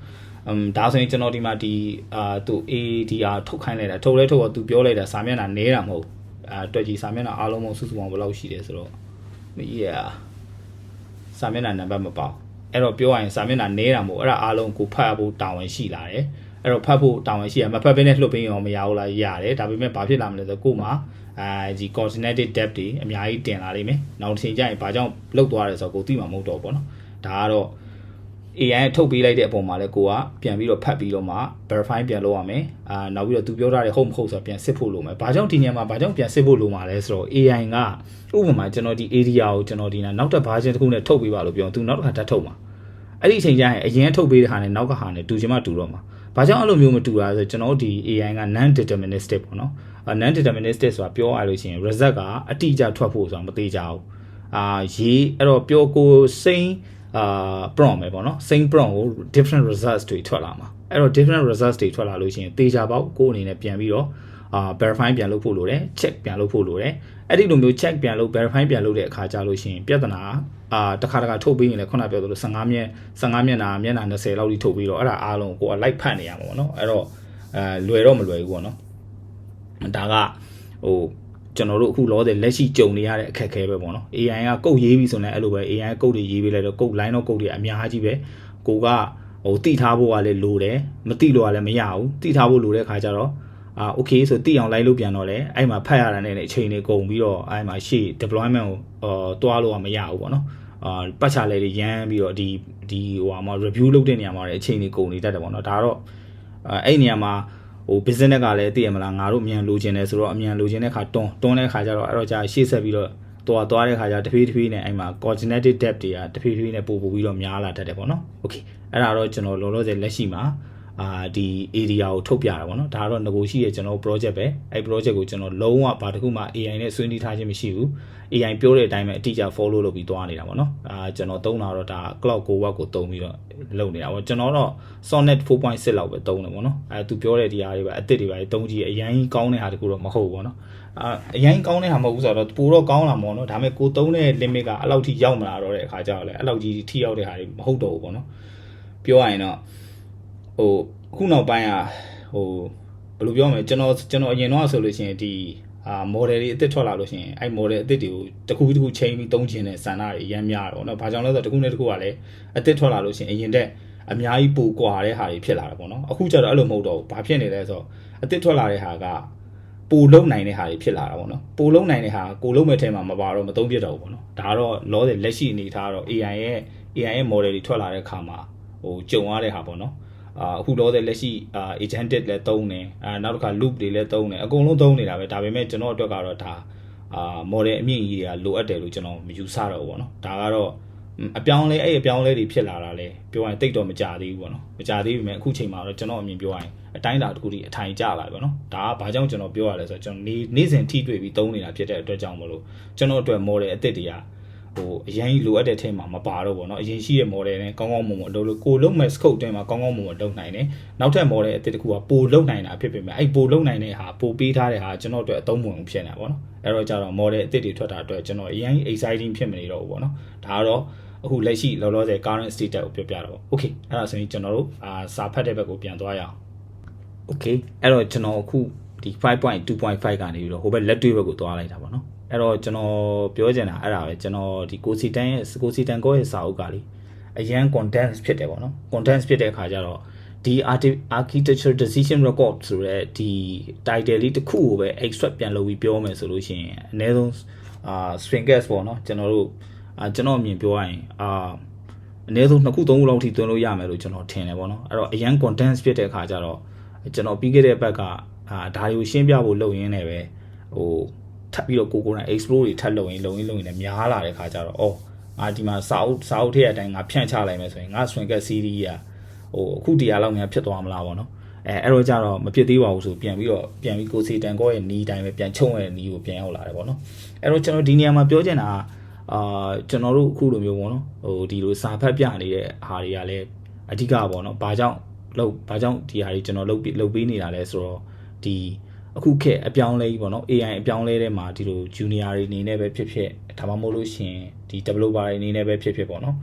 ဒါဆိုရင်ကျွန်တော်ဒီမှာဒီသူ ADR ထုတ်ခိုင်းလိုက်တာထုတ်လဲထုတ်တော့သူပြောလိုက်တာစာမျက်နှာနဲတာမဟုတ်တွက်ကြည့်စာမျက်နှာအားလုံးစုစုပေါင်းဘယ်လောက်ရှိတယ်ဆိုတော့မကြီးရစာမျက်နှာနံပါတ်မပေါအဲ့တော့ပြောရရင်စာမျက်နှာနဲတာမဟုတ်အဲ့ဒါအားလုံးကိုဖတ်ဖို့တာဝန်ရှိလာတယ်အဲ့တော့ဖတ်ဖို့တာဝန်ရှိရမဖတ်ဘဲနဲ့လှုပ်ပေးရောမရဘူးလားရတယ်ဒါပေမဲ့ဘာဖြစ်လာမလဲဆိုတော့ကို့မှာဒီ cognitive depth တွေအများကြီးတင်လာလိမ့်မယ်နောက်တစ်ချိန်ကျရင်ဘာကြောင့်လှုပ်သွားတယ်ဆိုတော့ကိုသိမှာမဟုတ်တော့ဘူးပေါ့နော်ဒါကတော့AI ထုတ်ပေးလိုက်တဲ့အပေါ်မှာလဲကိုကပြန်ပြီးတော့ဖတ်ပြီးတော့မှ verify ပြန်လုပ်ရမယ်နောက်ပြီးတော့သူပြောထားတဲ့ဟုတ်မဟုတ်ဆိုတော့ပြန်စစ်ဖို့လိုမယ်ဘာကြောင့်ဒီညမှာဘာကြောင့်ပြန်စစ်ဖို့လိုမှာလဲဆိုတော့ AI ကဥပမာကျွန်တော်ဒီ area ကိုကျွန်တော်ဒီနောက်တစ် version တစ်ခုနဲ့ထုတ်ပေးပါလို့ပြောသူနောက်တစ်ခါထပ်ထုတ်မှာအဲ့ဒီအချိန်ကျရင်အရင်ထုတ်ပေးတဲ့ဟာနဲ့နောက်ကဟာနဲ့တူချင်မှတူတော့မှာဘာကြောင့်အဲ့လိုမျိုးမတူတာဆိုကျွန်တော်ဒီ AI က non deterministic ပေါ့နော် non deterministic ဆိုတာပြောရလို့ရှိရင် result ကအတိအကျထွက်ဖို့ဆိုတာမသေးကြဘူးရေးအဲ့တော့ပြောကိုစိမ့်prompt ပဲပေါ့နော် same prompt ကို different results တွေထွက်လာမှာအဲ့တော့ different results တွေထွက်လာလို့ရှိရင်တေချာပေါက်ကိုအနေနဲ့ပြန်ပြီးတော့verify ပြန်လုပ်ဖို့လိုတယ် check ပြန်လုပ်ဖို့လိုတယ်အဲ့ဒီလိုမျိုး check ပြန်လုပ် verify ပြန်လုပ်တဲ့အခါကြာလို့ရှိရင်ပြဿနာတစ်ခါထုတ်ပြီးရင်လည်းခုနပြောသလို15မျက်နှာ20လောက်ထိထုတ်ပြီးတော့အဲ့ဒါအားလုံးကိုလိုက်ဖတ်နေရမှာပေါ့နော်အဲ့တော့လွယ်တော့မလွယ်ဘူးပေါ့နော်ဒါကကျွန်တော်တို့အခုလောတဲ့လက်ရှိကြုံနေရတဲ့အခက်အခဲပဲပေါ့နော် AI ကကုတ်ရေးပြီးဆိုရင်အဲ့လိုပဲ AI ကုတ်တွေရေးပေးလိုက်တော့ကုတ် line တော့ကုတ်တွေအများကြီးပဲကိုကတိထားဖို့ကလည်းလိုတယ်မတိလို့ကလည်းမရဘူးတိထားဖို့လိုတဲ့ခါကျတော့okay ဆိုတိအောင်လိုက်လို့ပြန်တော့လေအဲ့မှာဖတ်ရတာနဲ့အချိန်တွေကုန်ပြီးတော့အဲ့မှာရှေ့ deployment ကိုတွားလို့ကမရဘူးပေါ့နော်ပတ်ချလဲတွေရမ်းပြီးတော့ဒီမှာ review လုပ်တဲ့နေရာမှာလည်းအချိန်တွေကုန်နေတတ်တယ်ပေါ့နော်ဒါတော့အဲ့နေရာမှာbusiness ကလည်းသိရမလားငါတို့အမြန်လိုချင်တယ်ဆိုတော့အမြန်လိုချင်တဲ့ခါတွန်းတဲ့ခါကျတော့အဲ့တော့ကြာရှေ့ဆက်ပြီးတော့သွားတဲ့ခါကျတဖြည်းဖြည်းနဲ့အဲ့မှာ cognitive depth တွေကတဖြည်းဖြည်းနဲ့ပို့ပြီးတော့များလာတတ်တယ်ပေါ့နော် okay အဲ့ဒါတော့ကျွန်တော်လောလောဆယ်လက်ရှိမှာ ဒီ area ကိုထုတ်ပြတာပေါ့နော်ဒါကတော့ negotiate ကျွန်တော် project ပဲအဲ့ project ကိုကျွန်တော်လုံးဝဘာတစ်ခုမှ AI နဲ့ဆွေးနွေးထားခြင်းမရှိဘူး AI ပြောတဲ့အတိုင်းပဲအတိအကျ follow လုပ်ပြီးသွားနေတာပေါ့နော်ကျွန်တော်သုံးတာတော့ဒါ cloud core work ကိုသုံးပြီးတော့လုပ်နေတာပေါ့ကျွန်တော်တော့ sonnet 4.6 လောက်ပဲသုံးတယ်ပေါ့နော်သူပြောတဲ့ဒီဟာတွေပဲအသစ်တွေပဲသုံးကြည့်အရင်ကောင်းတဲ့ဟာတခုတော့မဟုတ်ဘူးပေါ့နော်အရင်ကောင်းတဲ့ဟာမဟုတ်ဘူးဆိုတော့ပိုတော့ကောင်းလာမှာပေါ့နော်ဒါပေမဲ့ကိုသုံးတဲ့ limit ကအဲ့လောက်ထိရောက်မလာတော့တဲ့အခါကျတော့လေအဲ့လောက်ကြီးထိရောက်တဲ့ဟာတွေမဟုတ်တော့ဘူးပေါ့နော်ပြောရရင်တော့ခုနောက်ပိုင်းကဘယ်လိုပြောမလဲကျွန်တော်အရင်တော့ဆိုလို့ရှိရင်ဒီmodel တွေအသစ်ထွက်လာလို့ရှိရင်အဲ့ model အသစ်တွေကိုတစ်ခုချိန်ပြီးသုံးချင်တဲ့စံနာတွေအများများတော့เนาะဘာကြောင့်လဲဆိုတော့တစ်ခုနဲ့တစ်ခုကလည်းအသစ်ထွက်လာလို့ရှိရင်အရင်တဲ့အများကြီးပိုကွာတဲ့ဟာတွေဖြစ်လာတာပေါ့နော်အခုကျတော့အဲ့လိုမဟုတ်တော့ဘူးဘာဖြစ်နေလဲဆိုတော့အသစ်ထွက်လာတဲ့ဟာကပိုလုံနိုင်တဲ့ဟာတွေဖြစ်လာတာပေါ့နော်ပိုလုံနိုင်တဲ့ဟာကိုလုံမဲ့ထဲမှာမပါတော့မသုံးပြတော့ဘူးပေါ့နော်ဒါကတော့လောတဲ့လက်ရှိအနေထားတော့ AI ရဲ့ model တွေထွက်လာတဲ့အခါမှာကြုံရတဲ့ဟာပေါ့နော်အခုတော့လက်ရှိagentic လည်းသုံးတယ်နောက်တစ်ခါ loop တွေလည်းသုံးတယ်အကုန်လုံးသုံးနေတာပဲဒါပေမဲ့ကျွန်တော်အတွက်ကတော့ဒါmodel အမြင့်ကြီးတွေကလိုအပ်တယ်လို့ကျွန်တော်မယူဆတော့ဘူးပေါ့နော်ဒါကတော့အပြောင်းလဲတွေဖြစ်လာတာလဲပြောရင်တိတ်တော့မကြသေးဘူးပေါ့နော်မကြသေးဘူးမြဲအခုချိန်မှာတော့ကျွန်တော်အမြင်ပြောရင်အတိုင်းတာတစ်ခုတည်းအထိုင်ကျလာပြီပေါ့နော်ဒါကဘာကြောင့်ကျွန်တော်ပြောရလဲဆိုတော့ကျွန်တော်နေ့စဉ်ထိတွေ့ပြီးသုံးနေတာဖြစ်တဲ့အတွက်ကြောင့်မလို့ကျွန်တော်အတွက် model အသစ်တွေကအရင်လိုအပ်တဲ့ထဲမှာမပါတော့ဘောเนาะအရင်ရှိတဲ့ model နဲ့ကောင်းကောင်းမွန်မွန်လုပ်လို့ကိုလုံးမဲ့ scope ထဲမှာကောင်းကောင်းမွန်မွန်လုပ်နိုင်တယ်နောက်ထပ် model အသစ်တစ်ခုကပိုလုပ်နိုင်တာဖြစ်ပေမဲ့အဲ့ပိုလုပ်နိုင်တဲ့ဟာပိုပေးထားတဲ့ဟာကျွန်တော်တို့အသုံးဝင်အောင်ဖြစ်နေတာပေါ့နော်အဲ့တော့ကြတော့ model အသစ်တွေထွက်တာအတွက်ကျွန်တော်အရင် exciting ဖြစ်မနေတော့ဘူးပေါ့နော်ဒါကတော့အခုလက်ရှိလောလောဆယ် current state ကိုပြောပြတော့ okay အဲ့ဒါဆိုရင်ကျွန်တော်တို့စာဖတ်တဲ့ဘက်ကိုပြန်သွားရအောင် okay အဲ့တော့ကျွန်တော်အခုဒီ 5.2.5 ကနေပြီးတော့ဟိုဘက်လက်တွေ့ဘက်ကိုသွားလိုက်တာပေါ့နော်အဲ့တော့ကျွန်တော်ပြောချင်တာအဲ့ဒါပဲကျွန်တော်ဒီကိုစီတန်ကောရဲ့စာအုပ်ကလေအရန် condense ဖြစ်တယ်ပေါ့နော် condense ဖြစ်တဲ့အခါကျတော့ဒီ architecture decision record ဆိုတဲ့ဒီ title လေးတစ်ခုကိုပဲ extract ပြန်လုပ်ပြီးပြောမယ်ဆိုလို့ရှိရင်အနည်းဆုံးstring gas ပေါ့နော်ကျွန်တော်အမြင်ပြောရရင်အနည်းဆုံး2ခု3ခုလောက်ထိသွင်းလို့ရမယ်လို့ကျွန်တော်ထင်တယ်ပေါ့နော်အဲ့တော့အရန် condense ဖြစ်တဲ့အခါကျတော့ကျွန်တော်ပြီးခဲ့တဲ့ဘက်ကဒါတွေကိုရှင်းပြဖို့လုပ်ရင်းနဲ့ပဲထပ်ပြီးတော့ကိုယ် explore တွေထပ်လုပ်ရင်လည်းများလာတဲ့ခါကျတော့ငါဒီမှာစာအုပ်ထည့်တဲ့အတိုင်းငါဖြန့်ချလိုက်မယ်ဆိုရင်ငါ swing cat series ကအခုတရားလောက်များဖြစ်သွားမလားပေါ့နော်အဲ့တော့ကြတော့မဖြစ်သေးပါဘူးဆိုပြန်ပြီးကိုစီတန်ကောရဲ့နီးတိုင်းပဲပြန်ချုံရတဲ့နီးကိုပြန်ရောက်လာတယ်ပေါ့နော်အဲ့တော့ကျွန်တော်ဒီနေရာမှာပြောချင်တာကျွန်တော်တို့အခုလိုမျိုးပေါ့နော်ဒီလိုစာဖတ်ပြနေတဲ့ဟာတွေကလည်းအဓိကပေါ့နော်ဘာကြောင့်ဒီဟာတွေကျွန်တော်လုပ်ပေးနေတာလဲဆိုတော့ဒီအခုခေတ်အပြောင်းလဲကြီးပေါ့နော် AI အပြောင်းလဲထဲမှာဒီလို junior တွေအနေနဲ့ပဲဖြစ်ဒါမှမဟုတ်လို့ရှင်ဒီ developer တွေအနေနဲ့ပဲဖြစ်ပေါ့နော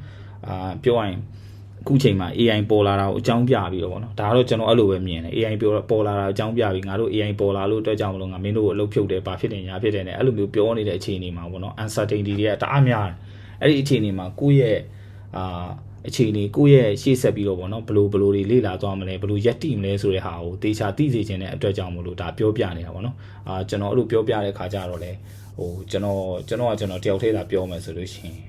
်ပြောရရင်အခုချိန်မှာ AI ပေါ်လာတာကိုအကြောင်းပြပြီးတော့ပေါ့နော်ဒါကတော့ကျွန်တော်အဲ့လိုပဲမြင်တယ် AI ပေါ်လာတာအကြောင်းပြပြီးငါတို့ AI ပေါ်လာလို့အတွက်ကြောင့်မလို့ငါမင်းတို့ကိုအလုပ်ဖြုတ်တယ်ဘာဖြစ်တယ်ညာဖြစ်တယ်နဲ့အဲ့လိုမျိုးပြောနေတဲ့အခြေအနေမှာပေါ့နော် uncertainty တွေကတအားများတယ်အဲ့ဒီအခြေအနေမှာကိုယ့်ရဲ့အခြေအနေကိုယ့်ရဲ့ရှေ့ဆက်ပြီးတော့ပေါ့နော်ဘလို့တွေလေ့လာသွားမလဲဘလို့ရက်တိမလဲဆိုတဲ့ဟာကိုတေချာသိစေခြင်းတဲ့အတွက်ကြောင့်မလို့ဒါပြောပြနေတာပေါ့နော်ကျွန်တော်အဲ့လိုပြောပြတဲ့ခါကျတော့လေကျွန်တော်တယောက်တည်းသာပြောမယ်ဆိုလို့ရှိရင်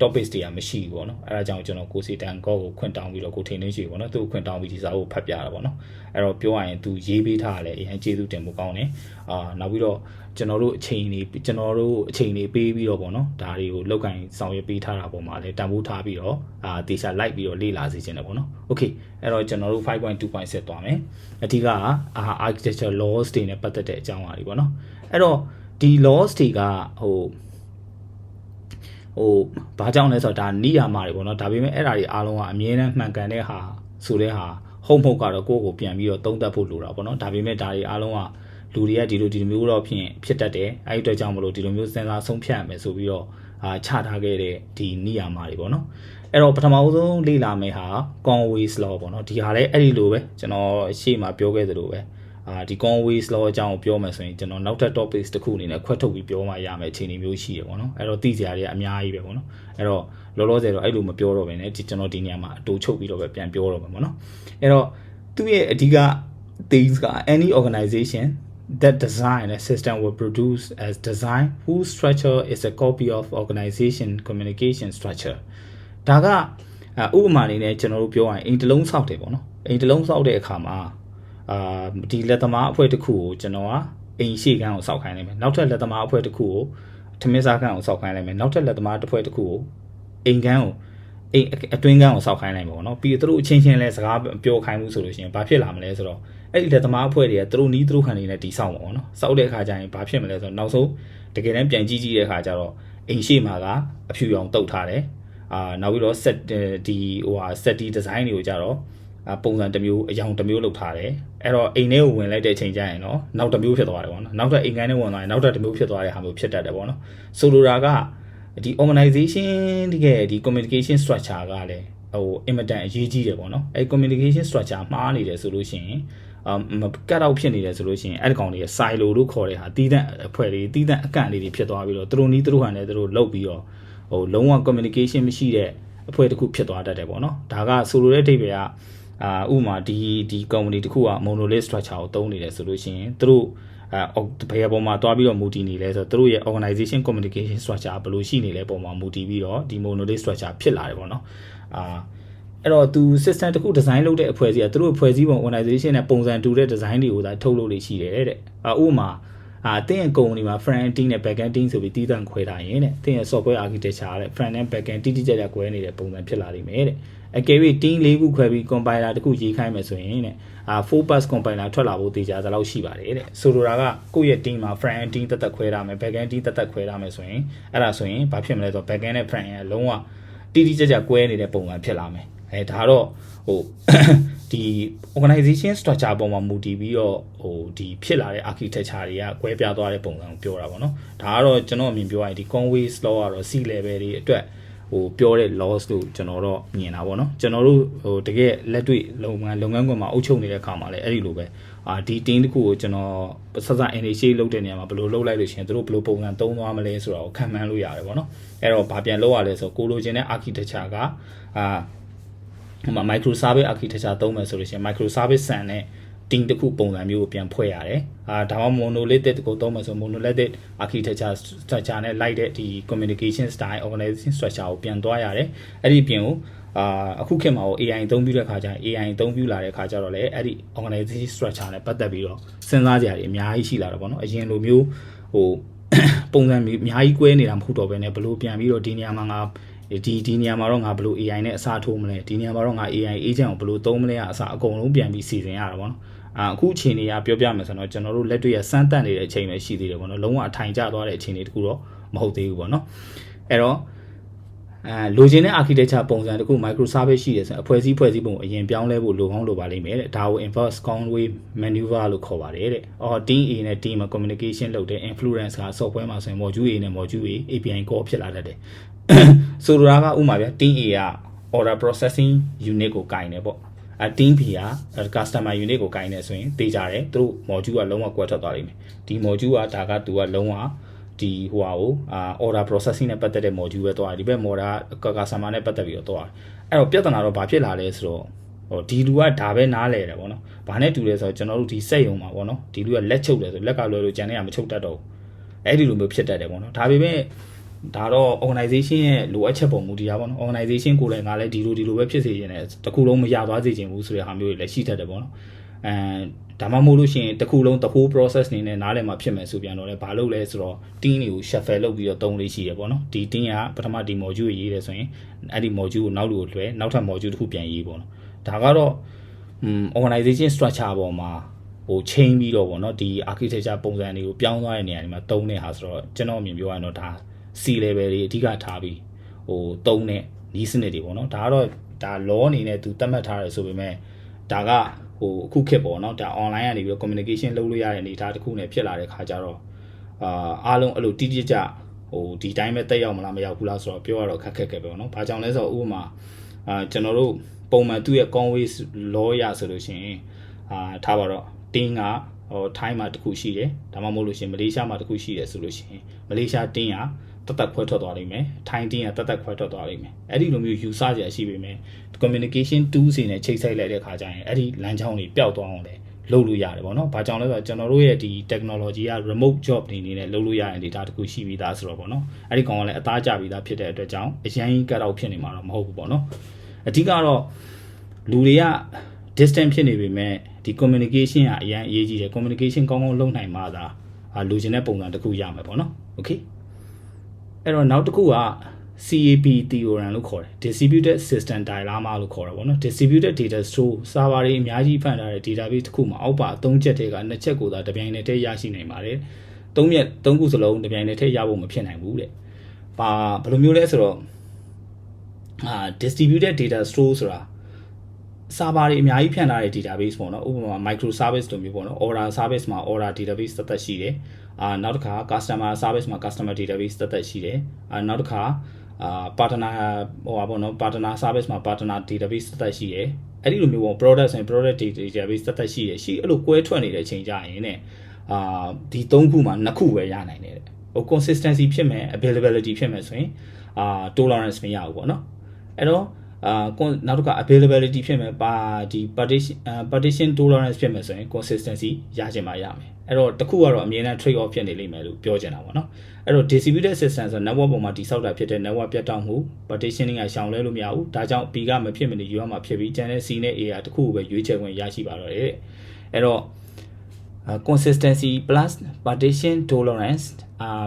topics တွေကမရှိဘူးပေါ့နော်အဲ့ဒါကြောင့်ကျွန်တော်ကိုစီတန်ကောကိုခွင့်တောင်းပြီးတော့ကိုထင်းနေရှိပေါ့နော်သူ့ကိုခွင့်တောင်းပြီးဒီစာကိုဖတ်ပြတာပေါ့နော်အဲ့တော့ပြောရရင်သူရေးပေးထားတယ်အရင်ကျေးဇူးတင်ဖို့ကောင်းတယ်နောက်ပြီးတော့ကျွန်တော်တို့အချိန်တွေပေးပြီးတော့ပေါ့နော်ဒါတွေကိုလောက်ကင်ဆောင်ရွက်ပေးထားတာပုံမှာလည်းတန်ဖိုးထားပြီးတော့တေချာလိုက်ပြီးတော့လေ့လာစေချင်တယ်ပေါ့နော် okay အဲ့တော့ကျွန်တော်တို့ 5.2.6 ဆက်သွားမယ်အဓိကarchitecture laws တွေနဲ့ပတ်သက်တဲ့အကြောင်းအရာတွေပေါ့နော်အဲ့တော့ဒီ laws တွေကဘာကြောင့်လဲဆိုတော့ဒါနိယာမတွေပေါ့နော်ဒါပေမဲ့အဲ့ဓာတွေအားလုံးကအမြဲတမ်းမှန်ကန်တဲ့ဟာဆိုတဲ့ဟာဟုတ်မဟုတ်ကတော့ကိုယ့်ကိုပြန်ပြီးတော့သုံးသပ်ဖို့လိုတာပေါ့နော်ဒါပေမဲ့ဒါတွေအားလုံးကလူတွေကဒီလိုမျိုးတော့ဖြစ်တတ်တယ်အဲ့ဒီအတွက်ကြောင့်မလို့ဒီလိုမျိုးစဉ်းစားဆုံးဖြတ်ရမယ်ဆိုပြီးတော့ချထားခဲ့တဲ့ဒီနိယာမတွေပေါ့နော်အဲ့တော့ပထမဆုံးလေ့လာမယ်ဟာ Conway's law ပေါ့နော်ဒီဟာလည်းအဲ့ဒီလိုပဲကျွန်တော်ရှေ့မှာပြောခဲ့သလိုပဲဒီ Conway's law အကြောင်းကိုပြောမယ်ဆိုရင်ကျွန်တော်နောက်ထပ် topics တစ်ခုအနေနဲ့ခွဲထုတ်ပြီးပြောမှရမယ်အခြေအနေမျိုးရှိရပေါ့နော်အဲ့တော့သိစရာတွေအများကြီးပဲပေါ့နော်အဲ့တော့လောလောဆယ်တော့အဲ့လိုမပြောတော့ဘဲနဲ့ကျွန်တော်ဒီနေရာမှာအတူချုပ်ပြီးတော့ပဲပြန်ပြောတော့မယ်ပေါ့နော်အဲ့တော့သူ့ရဲ့အဓိက things က any organization that design a system will produce as design whose structure is a copy of organization communication structure ဒါကဥပမာအနေနဲ့ကျွန်တော်တို့ပြောရရင်အိမ်တစ်လုံးဆောက်တယ်ပေါ့နော်အိမ်တစ်လုံးဆောက်တဲ့အခါမှာဒီလက်သမားအဖွဲ့တစ်ခုကိုကျွန်တော်ကအိမ်ရှိကန်းကိုစောက်ခိုင်းလိုက်မယ်နောက်ထပ်လက်သမားအဖွဲ့တစ်ခုကိုထမင်းစားကန်းကိုစောက်ခိုင်းလိုက်မယ်နောက်ထပ်လက်သမားတစ်ဖွဲ့တစ်ခုကိုအိမ်ကန်းကို အိမ်အတွင်းကန်းကိုစောက်ခိုင်းလိုက်ပေါ့နော်ပြီးသူတို့အချင်းချင်းလဲစကားပြောခိုင်းမှုဆိုလို့ရှိရင်ဘာဖြစ်လာမလဲဆိုတော့အဲ့ဒီလက်သမားအဖွဲ့တွေကသူတို့နီးသူတို့ခံနေနဲ့တီးဆောင်ပါပေါ့နော်စောက်တဲ့အခါကျရင်ဘာဖြစ်မလဲဆိုတော့နောက်ဆုံးတကယ်တမ်းပြန်ကြည့်တဲ့အခါကျတော့အိမ်ရှိမှာကအဖြူရောင်တုတ်ထားတယ်နောက်ပြီးတော့ set ဒီset ဒီ design တွေကိုကြတော့ပုံစံတစ်မျိုးအယောင်တစ်မျိုးလုပ်ထားတယ်အဲ့တော့အိမ်ထဲကိုဝင်လိုက်တဲ့အချိန်ကျရင်တော့နောက်တစ်မျိုးဖြစ်သွားတယ်ပေါ့နော်နောက်ထပ်အိမ်ကိုင်းထဲဝင်သွားရင်နောက်ထပ်တစ်မျိုးဖြစ်သွားတဲ့ဟာမျိုးဖြစ်တတ်တယ်ပေါ့နော်ဆိုလိုတာကဒီ organization တကယ်ဒီ communication structure ကလည်းအင်မတန်အရေးကြီးတယ်ပေါ့နော်အဲ communication structure မှားနေတယ်ဆိုလို့ရှိရင်ကတ်အောက်ဖြစ်နေတယ်ဆိုလို့ရှိရင်အဲ့ဒီကောင်တွေ silo လို့ခေါ်တဲ့ဟာတီးတဲ့အဖွဲ့တွေတီးတဲ့အကန့်လေးတွေဖြစ်သွားပြီးတော့သူတို့နီးသူတို့ဟန်နဲ့သူတို့လုတ်ပြီးတော့လုံးဝ communication မရှိတဲ့အဖွဲ့တစ်ခုဖြစ်သွားတတ်တယ်ပေါ့နော်ဒါကဆိုလိုတဲ့အဓိပ္ပာယ်ကဥပမာဒီ company တစ်ခုက monolith structure ကိုသုံးနေတယ်ဆိုလို့ရှိရင်သူတို့ဘယ်ပေါ်မှာတွားပြီးတော့မူတည်နေလဲဆိုတော့သူတို့ရဲ့ organization communication structure ဘယ်လိုရှိနေလဲပုံမှာမူတည်ပြီးတော့ဒီ monolith structure ဖြစ်လာတယ်ပေါ့နော်အဲ့တော့သူ system တစ်ခု design လုပ်တဲ့အဖွဲ့အစည်းကသူတို့ဖွဲ့စည်းပုံ organization နဲ့ပုံစံတူတဲ့ design တွေကိုသာထုတ်လို့ရှိတယ်တဲ့ဥပမာတင်းရဲ့ company မှာ front end team နဲ့ back end team ဆိုပြီးတည်တံ့ခွဲထားရင်တဲ့တင်းရဲ့ software architecture တဲ့ front end back end တိတိကျကျကွဲနေတဲ့ပုံစံဖြစ်လာလိမ့်မယ်တဲ့အကယ်၍ team ၄ခုခွဲပြီး compiler တစ်ခုရေးခိုင်းမယ်ဆိုရင်တဲ့4 pass compiler ထွက်လာဖို့တေချာသလောက်ရှိပါတယ်တဲ့ဆိုလိုတာကကိုယ့်ရဲ့ team မှာ front end team တက်ခွဲထားမယ် back end team တက်ခွဲထားမယ်ဆိုရင်အဲ့ဒါဆိုရင်ဘာဖြစ်မလဲဆိုတော့ back end နဲ့ front end လုံးဝတိတိကျကျကွဲနေတဲ့ပုံစံဖြစ်လာမယ်ဒါတော့ဒီ organization structure ပေါ်မှာမူတည်ပြီးတော့ဒီဖြစ်လာတဲ့ architecture တွေကကွဲပြားသွားတဲ့ပုံစံကိုပြောတာပေါ့နော်ဒါကတော့ကျွန်တော်အမြင်ပြောရရင်ဒီ Conway's law ကတော့ C level တွေအတွက်ပြောတဲ့ laws လို့ကျွန်တော်တော့မြင်တာပေါ့နော်ကျွန်တော်တို့တကယ်လက်တွေ့လုပ်ငန်းခွင်မှာအုပ်ချုပ်နေတဲ့အခါမှာလည်းအဲ့ဒီလိုပဲဒီ team တစ်ခုကိုကျွန်တော်ဆက် initiate လုပ်တဲ့နေရာမှာဘယ်လိုလုပ်လိုက်လို့ရှိရင်တို့ဘယ်လိုပုံစံသုံးသွားမလဲဆိုတာကိုခံမှန်းလို့ရတယ်ပေါ့နော်အဲ့တော့ဘာပြန်လုပ်ရလဲဆိုတော့ကိုလိုချင်တဲ့ architecture ကmicro service architecture သုံးမယ်ဆိုလို့ရှိရင် micro service ဆန်နဲ့ team တစ်ခုပုံစံမျိုးကိုပြန်ဖွဲ့ရတယ်ဒါမှ monolithic ကိုသုံးမယ်ဆို monolithic architecture structure နဲ့လိုက်တဲ့ဒီ communication style organization structure ကိုပြန်သွားရတယ်အဲ့ဒီပြင်ကိုအခုခေတ်မှာ AI အသုံးပြုတဲ့ခါကျရင် AI အသုံးပြုလာတဲ့ခါကျတော့လည်းအဲ့ဒီ organization structure နဲ့ပတ်သက်ပြီးတော့စဉ်းစားကြရတယ်အများကြီးရှိလာတော့ဗောနော်အရင်လိုမျိုးပုံစံအများကြီးကွဲနေတာမဟုတ်တော့ဘဲနဲ့ဘယ်လိုပြန်ပြီးတော့ဒီနေရာမှာငါဒီနေရာမှာတော့ငါဘယ်လို AI နဲ့အစားထိုးမလဲဒီနေရာမှာတော့ငါ AI agent ကိုဘယ်လိုသုံးမလဲအစားအကုန်လုံးပြန်ပြီးစီစဉ်ရတာဗောနော်အခုအချိန်တွေကပြောပြမယ်ဆိုတော့ကျွန်တော်တို့လက်တွေ့ရစမ်းသပ်နေတဲ့အချိန်ပဲရှိသေးတယ်ဗောနော်လုံးဝအထိုင်ကျသွားတဲ့အချိန်တွေတခုတော့မဟုတ်သေးဘူးဗောနော်အဲ့တော့လိုချင်တဲ့ architecture ပုံစံတခု micro service ရှိတယ်ဆိုရင်အဖွဲ့အစည်းပုံအရင်ပြောင်းလဲဖို့လိုကောင်းလိုပါလိမ့်မယ်တဲ့ဒါကို inverse Conway maneuver လို့ခေါ်ပါတယ်တဲ့team A နဲ့ team မှာ communication လုပ်တဲ့ influence က software မှာဆိုရင် module A နဲ့ module A API call ဖြစ်လာတတ်တယ်ဆိုလိုတာကဥပမာဗျာ team A က order processing unit ကိုကိုင်တယ်ပေါ့team B က customer unit ကိုကိုင်နေဆိုရင်တေးကြတယ်သူတို့ module ကလုံးဝကွဲထွက်သွားလိမ့်မယ်ဒီ module ကဒါကသူကလုံးဝဒီorder processing နဲ့ပတ်သက်တဲ့ module ပဲသွားတယ်ဒီဘက် model က customer နဲ့ပတ်သက်ပြီးတော့သွားတယ်အဲ့တော့ပြဿနာတော့ဘာဖြစ်လာလဲဆိုတော့ဒီလူကဒါပဲနားလဲတယ်ဗောနော်ဘာနဲ့တူလဲဆိုတော့ကျွန်တော်တို့ဒီစက်ရုံမှာဗောနော်ဒီလူကလက်ချုပ်တယ်ဆိုလက်ကလွယ်လို့ကြံနေရမချုပ်တတ်တော့ဘူးအဲ့ဒီလိုမျိုးဖြစ်တတ်တယ်ဗောနော်ဒါပေမဲ့ဒါတော့ organization ရဲ့လိုအပ်ချက်ပုံမူတည်တာပေါ့နော် organization ကိုလည်းငါလည်းဒီလိုပဲဖြစ်စေချင်တယ်တခုလုံးမရသွားစေချင်ဘူးဆိုတဲ့ဟာမျိုးတွေလည်းရှိတတ်တယ်ပေါ့နော်ဒါမှမဟုတ်လို့ရှိရင်တခုလုံး the whole process နေနဲ့နားလည်မှာဖြစ်မယ်ဆိုပြန်တော့လည်းဘာလုပ်လဲဆိုတော့ team တွေကို shuffle လုပ်ပြီးတော့သုံးလေးရှိတယ်ပေါ့နော်ဒီ team ကပထမဒီ module ရေးတယ်ဆိုရင်အဲ့ဒီ module ကိုနောက်လူကိုလွှဲနောက်ထပ် module တစ်ခုပြန်ရေးပေါ့နော်ဒါကတော့organization structure ပေါ်မှာchange ပြီးတော့ပေါ့နော်ဒီ architecture ပုံစံတွေကိုပြောင်းသွားတဲ့နေရာတွေမှာသုံးတဲ့ဟာဆိုတော့ကျွန်တော်အမြင်ပြောရရင်တော့ဒါ C level တွေအဓိကထားပြီးသုံးတဲ့ဤစနစ်တွေပေါ့နော်ဒါကတော့ဒါ law အနေနဲ့သူသတ်မှတ်ထားတယ်ဆိုပေမဲ့ဒါကအခုခေတ်ပေါ့နော်ဒါ online ကနေပြီးတော့ communication လုပ်လို့ရတဲ့အနေအထားတစ်ခုနဲ့ဖြစ်လာတဲ့ခါကျတော့အားလုံးအဲ့လိုတိတိကျဒီတိုင်းပဲတက်ရောက်မလားမရောက်ဘူးလားဆိုတော့ပြောရတော့ခက်ခဲပဲပေါ့နော်ဘာကြောင့်လဲဆိုတော့ဥပမာကျွန်တော်တို့ပုံမှန်သူ့ရဲ့ Conway's law ရဆိုလို့ရှိရင်ထားပါတော့ team ကထိုင်းမှာတစ်ခုရှိတယ်ဒါမှမဟုတ်လို့ရှိရင်မလေးရှားမှာတစ်ခုရှိတယ်ဆိုလို့ရှိရင်မလေးရှား team ကတက်ခွဲထွက်သွားလိမ့်မယ်ထိုင်း team ကတက်ခွဲထွက်သွားလိမ့်မယ်အဲ့ဒီလိုမျိုးယူဆကြရှိပေမဲ့ communication tools တွေနဲ့ချိတ်ဆက်လိုက်တဲ့ခါကျရင်အဲ့ဒီလမ်းကြောင်းတွေပျောက်သွားအောင်လေလုပ်လို့ရတယ်ပေါ့နော်။ဘာကြောင့်လဲဆိုတော့ကျွန်တော်တို့ရဲ့ဒီ technology က remote job တွေနေနဲ့လုပ်လို့ရတဲ့ data တခုရှိပြီးသားဆိုတော့ပေါ့နော်။အဲ့ဒီကောင်ကလည်းအသားကျပြီးသားဖြစ်တဲ့အတွက်ကြောင့်အရင်ကတ်အောက်ဖြစ်နေမှာတော့မဟုတ်ဘူးပေါ့နော်။အဓိကတော့လူတွေက distance ဖြစ်နေပေမဲ့ဒီ communication ကအရင်အရေးကြီးတယ် communication ကောင်းကောင်းလုပ်နိုင်မှသာလူချင်းတဲ့ပုံစံတစ်ခုရမှာပေါ့နော်။ Okay အဲ့တော့နောက်တစ်ခုက CAP theorem လို့ခေါ်တယ် distributed system dilemma လို့ခေါ်တာပေါ့နော် distributed data store server တွေအများကြီးဖန်ထားတဲ့ database တစ်ခုမှာအောက်ပါ3ချက်တည်းက2ချက်ကိုသာတပြိုင်နက်တည်းရရှိနိုင်ပါတယ်3ခုစလုံးတပြိုင်နက်တည်းရဖို့မဖြစ်နိုင်ဘူးတဲ့ဘာဘယ်လိုမျိုးလဲဆိုတော့distributed data store ဆိုတာ server တွေအများကြီးဖြန့်ထားတဲ့ database ပေါ့နော်ဥပမာ micro service လိုမျိုးပေါ့နော် order service မှာ order database သတ်ရှိတယ်နောက်တစ်ခါ customer service မှာ customer database သတ်ရှိတယ်နောက်တစ်ခါpartner ဟိုပါပေါ့နော် partner service မှာ partner database သတ်ရှိတယ်အဲ့ဒီလိုမျိုးပေါ့ product ဆိုရင် product database သတ်ရှိတယ်ရှိအဲ့လိုကွဲထွက်နေတဲ့အချိန်ကြရင်တဲ့ဒီ3ခုမှာ2ခုပဲရနိုင်တယ်ဟို consistency ဖြစ်မယ် availability ဖြစ်မယ်ဆိုရင်tolerance မရဘူးပေါ့နော်အဲ့တော့နောက်တစ်ခါ availability ဖြစ်မယ်ပါဒီ partition tolerance ဖြစ်မယ်ဆိုရင် consistency ရချင်မှရမယ်အဲ့တော့တစ်ခုကတော့အမြဲတမ်း trade off ဖြစ်နေလိမ့်မယ်လို့ပြောချင်တာပေါ့နော်အဲ့တော့ distributed system ဆို network ပေါ်မှာတိစောက်တာဖြစ်တဲ့ network ပြတ်တောက်မှု partitioning ကရှောင်လဲလို့မရဘူးဒါကြောင့် P ကမဖြစ်မနေ U မှာဖြစ်ပြီးကျန်တဲ့ C နဲ့ A ကတစ်ခုပဲရွေးချယ်ခွင့်ရရှိပါတော့တယ်အဲ့တော့consistency plus partition tolerance